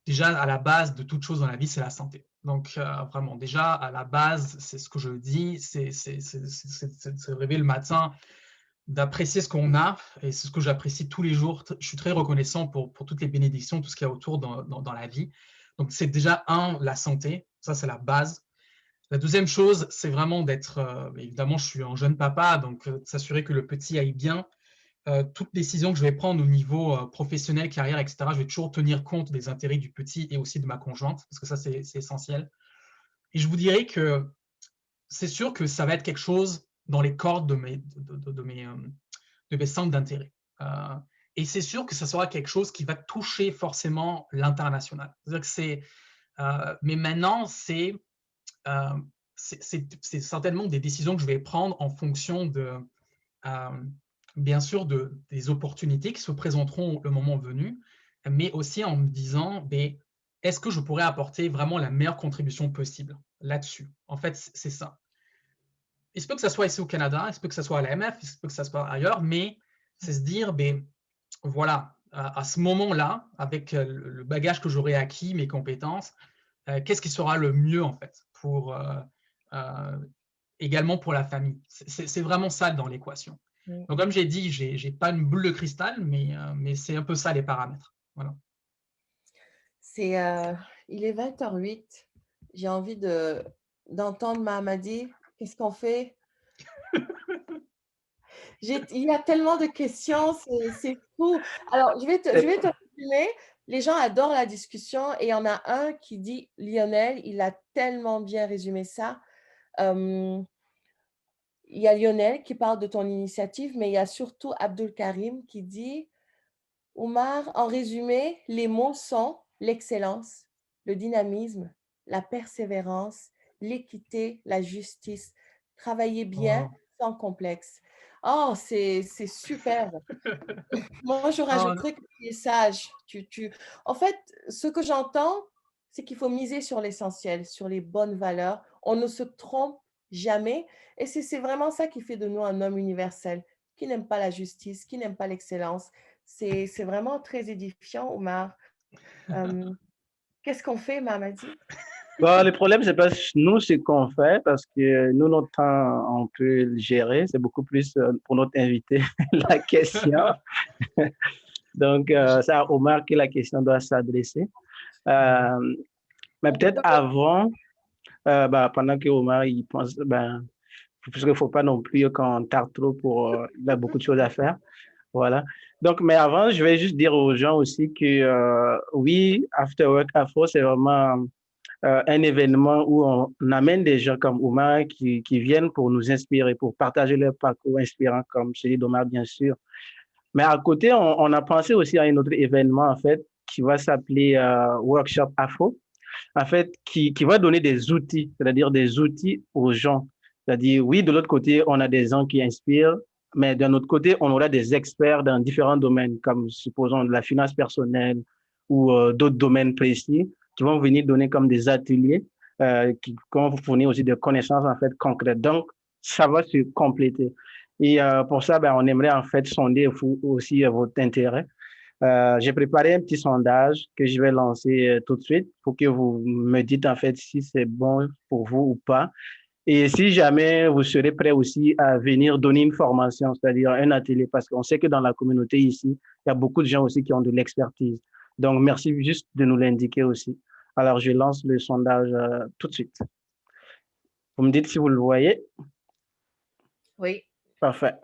déjà à la base de toute chose dans la vie, c'est la santé. Donc vraiment, déjà à la base, c'est ce que je dis, c'est de se réveiller le matin, d'apprécier ce qu'on a, et c'est ce que j'apprécie tous les jours. Je suis très reconnaissant pour toutes les bénédictions, tout ce qu'il y a autour dans la vie. Donc c'est déjà la santé, ça c'est la base. La deuxième chose, c'est vraiment d'être, évidemment, je suis un jeune papa, donc s'assurer que le petit aille bien. Toute décision que je vais prendre au niveau professionnel, carrière, etc., je vais toujours tenir compte des intérêts du petit et aussi de ma conjointe, parce que ça, c'est essentiel. Et je vous dirais que c'est sûr que ça va être quelque chose dans les cordes de mes centres d'intérêt. Et c'est sûr que ça sera quelque chose qui va toucher forcément l'international. Mais maintenant, c'est certainement des décisions que je vais prendre en fonction bien sûr, des opportunités qui se présenteront le moment venu, mais aussi en me disant, est-ce que je pourrais apporter vraiment la meilleure contribution possible là-dessus? En fait, c'est ça. Il se peut que ça soit ici au Canada, il se peut que ça soit à l'AMF, il se peut que ça soit ailleurs, mais c'est se dire, voilà, à ce moment-là, avec le bagage que j'aurai acquis, mes compétences, qu'est-ce qui sera le mieux, en fait, également pour la famille. C'est vraiment ça dans l'équation. Donc, comme j'ai dit, je n'ai pas une boule de cristal, mais c'est un peu ça les paramètres. Voilà. Il est 20h08. J'ai envie d'entendre Mahamadi. Qu'est-ce qu'on fait? Il y a tellement de questions, c'est fou. Alors, je vais te résumer. Les gens adorent la discussion et il y en a un qui dit, Lionel, il a tellement bien résumé ça. Il y a Lionel qui parle de ton initiative, mais il y a surtout Abdul Karim qui dit, Oumar, en résumé, les mots sont l'excellence, le dynamisme, la persévérance, l'équité, la justice. Travailler bien sans complexe. Oh, c'est super. Moi, je rajouterais que tu es sage. En fait, ce que j'entends, c'est qu'il faut miser sur l'essentiel, sur les bonnes valeurs. On ne se trompe jamais. Et c'est vraiment ça qui fait de nous un homme universel, qui n'aime pas la justice, qui n'aime pas l'excellence. C'est vraiment très édifiant, Oumar. Qu'est-ce qu'on fait, Mamadi? Bon, le problème, c'est pas nous ce qu'on fait, parce que nous, notre temps, on peut le gérer. C'est beaucoup plus pour notre invité la question. Donc, c'est à Omar que la question doit s'adresser. Mais peut-être avant, pendant que Omar il pense, parce qu'il ne faut pas non plus qu'on tarde trop il a beaucoup de choses à faire. Voilà. Donc, mais avant, je vais juste dire aux gens aussi que oui, After Work Afro, c'est vraiment un événement où on amène des gens comme Omar qui viennent pour nous inspirer, pour partager leur parcours inspirant comme celui d'Omar, bien sûr. Mais à côté, on a pensé aussi à un autre événement, en fait, qui va s'appeler Workshop Afro, en fait, qui va donner des outils, c'est-à-dire des outils aux gens. C'est-à-dire, oui, de l'autre côté, on a des gens qui inspirent, mais d'un autre côté, on aura des experts dans différents domaines, comme supposons de la finance personnelle ou d'autres domaines précis, qui vont venir donner comme des ateliers qui vont vous fournir aussi des connaissances en fait concrètes. Donc, ça va se compléter. Et pour ça, on aimerait en fait sonder aussi votre intérêt. J'ai préparé un petit sondage que je vais lancer tout de suite pour que vous me dites en fait si c'est bon pour vous ou pas. Et si jamais vous serez prêt aussi à venir donner une formation, c'est-à-dire un atelier, parce qu'on sait que dans la communauté ici, il y a beaucoup de gens aussi qui ont de l'expertise. Donc, merci juste de nous l'indiquer aussi. Alors, je lance le sondage tout de suite. Vous me dites si vous le voyez. Oui. Parfait.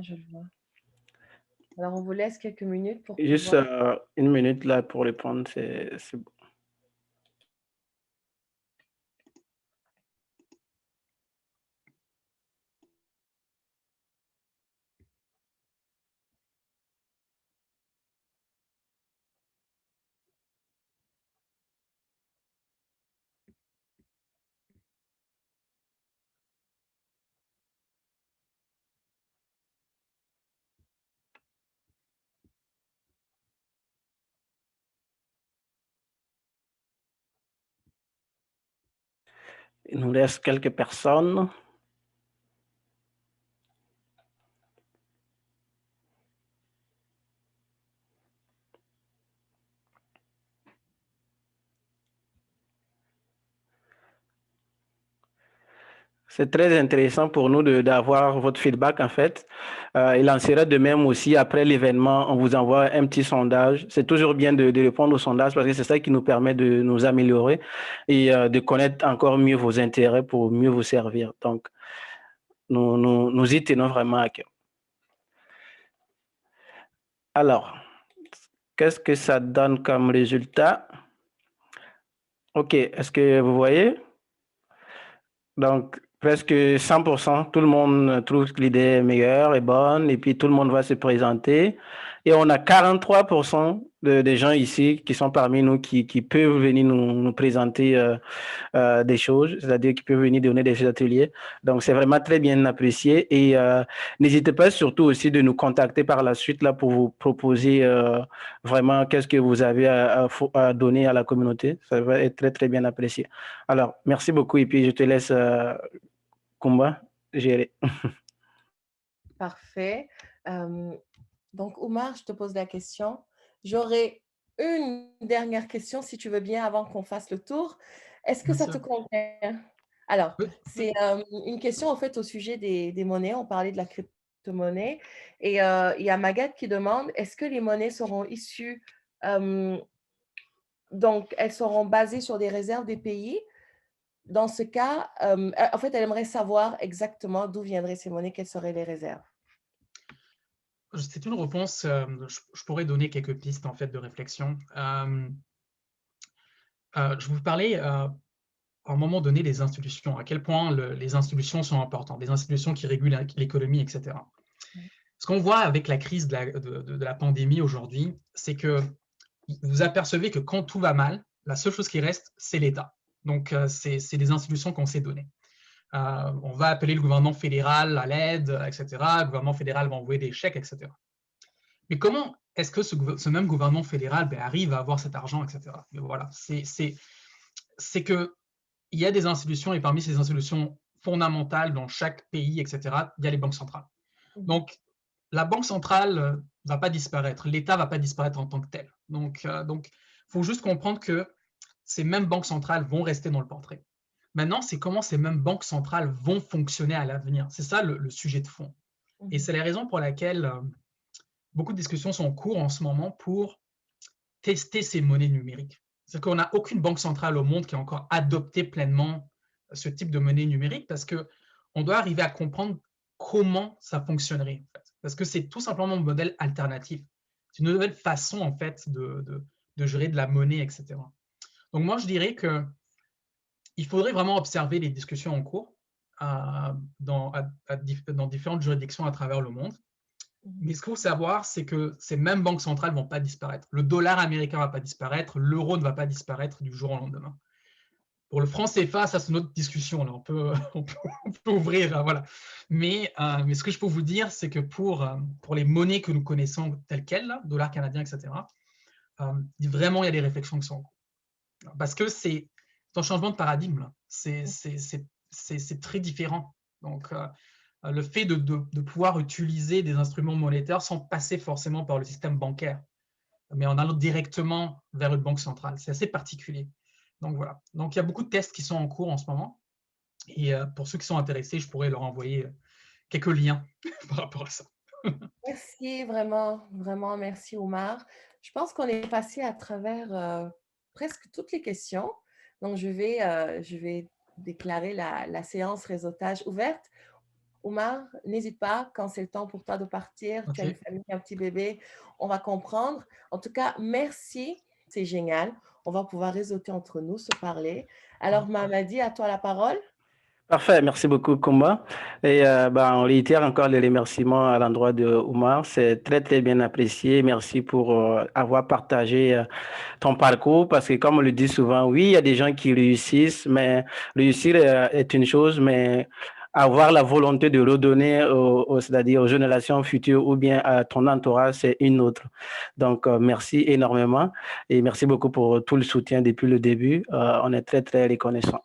Je le vois. Alors, on vous laisse quelques minutes pour Juste une minute là pour répondre, c'est bon. Il nous reste quelques personnes. C'est très intéressant pour nous d'avoir votre feedback, en fait. Il en sera de même aussi après l'événement. On vous envoie un petit sondage. C'est toujours bien de répondre au sondage parce que c'est ça qui nous permet de nous améliorer et de connaître encore mieux vos intérêts pour mieux vous servir. Donc, nous y tenons vraiment à cœur. Alors, qu'est-ce que ça donne comme résultat? OK, est-ce que vous voyez? Donc, presque 100%. Tout le monde trouve que l'idée est meilleure et bonne, et puis tout le monde va se présenter. Et on a 43% des gens ici qui sont parmi nous qui peuvent venir nous présenter des choses, c'est-à-dire qui peuvent venir donner des ateliers. Donc, c'est vraiment très bien apprécié. Et n'hésitez pas surtout aussi de nous contacter par la suite là, pour vous proposer vraiment qu'est-ce que vous avez à donner à la communauté. Ça va être très, très bien apprécié. Alors, merci beaucoup. Et puis, je te laisse, Kumba, gérer. Parfait. Donc, Oumar, je te pose la question. J'aurais une dernière question, si tu veux bien, avant qu'on fasse le tour. Est-ce que Bien ça sûr. te convient? Alors, Oui, c'est une question en fait au sujet des monnaies. On parlait de la crypto-monnaie. Et il y a Magat qui demande, est-ce que les monnaies seront issues, donc elles seront basées sur des réserves des pays? Dans ce cas, en fait, elle aimerait savoir exactement d'où viendraient ces monnaies, quelles seraient les réserves. c'est une réponse, je pourrais donner quelques pistes en fait de réflexion. Je vous parlais à un moment donné des institutions, à quel point les institutions sont importantes, des institutions qui régulent l'économie, etc. Ce qu'on voit avec la crise de la pandémie aujourd'hui, c'est que vous apercevez que quand tout va mal, la seule chose qui reste, c'est l'État. Donc, c'est des institutions qu'on s'est données. On va appeler le gouvernement fédéral à l'aide, etc. Le gouvernement fédéral va envoyer des chèques, etc. Mais comment est-ce que ce même gouvernement fédéral arrive à avoir cet argent, etc. Mais voilà, c'est qu'il y a des institutions, et parmi ces institutions fondamentales dans chaque pays, etc., il y a les banques centrales. Donc, la banque centrale ne va pas disparaître, l'État ne va pas disparaître en tant que tel. Donc, il faut juste comprendre que ces mêmes banques centrales vont rester dans le portrait. Maintenant, c'est comment ces mêmes banques centrales vont fonctionner à l'avenir. C'est ça le sujet de fond. Et c'est la raison pour laquelle beaucoup de discussions sont en cours en ce moment pour tester ces monnaies numériques. C'est qu'on n'a aucune banque centrale au monde qui a encore adopté pleinement ce type de monnaie numérique parce qu'on doit arriver à comprendre comment ça fonctionnerait. En fait. Parce que c'est tout simplement un modèle alternatif. C'est une nouvelle façon en fait, de gérer de la monnaie, etc. Donc moi, je dirais qu'il faudrait vraiment observer les discussions en cours dans différentes juridictions à travers le monde. Mais ce qu'il faut savoir, c'est que ces mêmes banques centrales ne vont pas disparaître. Le dollar américain ne va pas disparaître, l'euro ne va pas disparaître du jour au lendemain. Pour le franc CFA, ça c'est une autre discussion. Là. On peut ouvrir. Voilà. Mais ce que je peux vous dire, c'est que pour les monnaies que nous connaissons telles quelles, là, dollar canadien, etc., vraiment, il y a des réflexions qui sont en cours. Parce que c'est un changement de paradigme. C'est très différent. Donc, le fait de pouvoir utiliser des instruments monétaires sans passer forcément par le système bancaire, mais en allant directement vers une banque centrale. C'est assez particulier. Donc voilà. Donc il y a beaucoup de tests qui sont en cours en ce moment. Et pour ceux qui sont intéressés, je pourrais leur envoyer quelques liens par rapport à ça. Merci, vraiment, vraiment, merci Oumar. Je pense qu'on est passé à travers presque toutes les questions. Donc, je vais déclarer la séance réseautage ouverte. Oumar, n'hésite pas, quand c'est le temps pour toi de partir, tu as une famille, un petit bébé, on va comprendre. En tout cas, merci, c'est génial. On va pouvoir réseauter entre nous, se parler. Alors, Mamadi, à toi la parole. Parfait, merci beaucoup, Kumba. Et on réitère encore les remerciements à l'endroit de Oumar. C'est très, très bien apprécié. Merci pour avoir partagé ton parcours parce que, comme on le dit souvent, oui, il y a des gens qui réussissent, mais réussir est une chose, mais avoir la volonté de redonner, c'est-à-dire aux générations futures ou bien à ton entourage, c'est une autre. Donc, merci énormément et merci beaucoup pour tout le soutien depuis le début. On est très, très reconnaissant.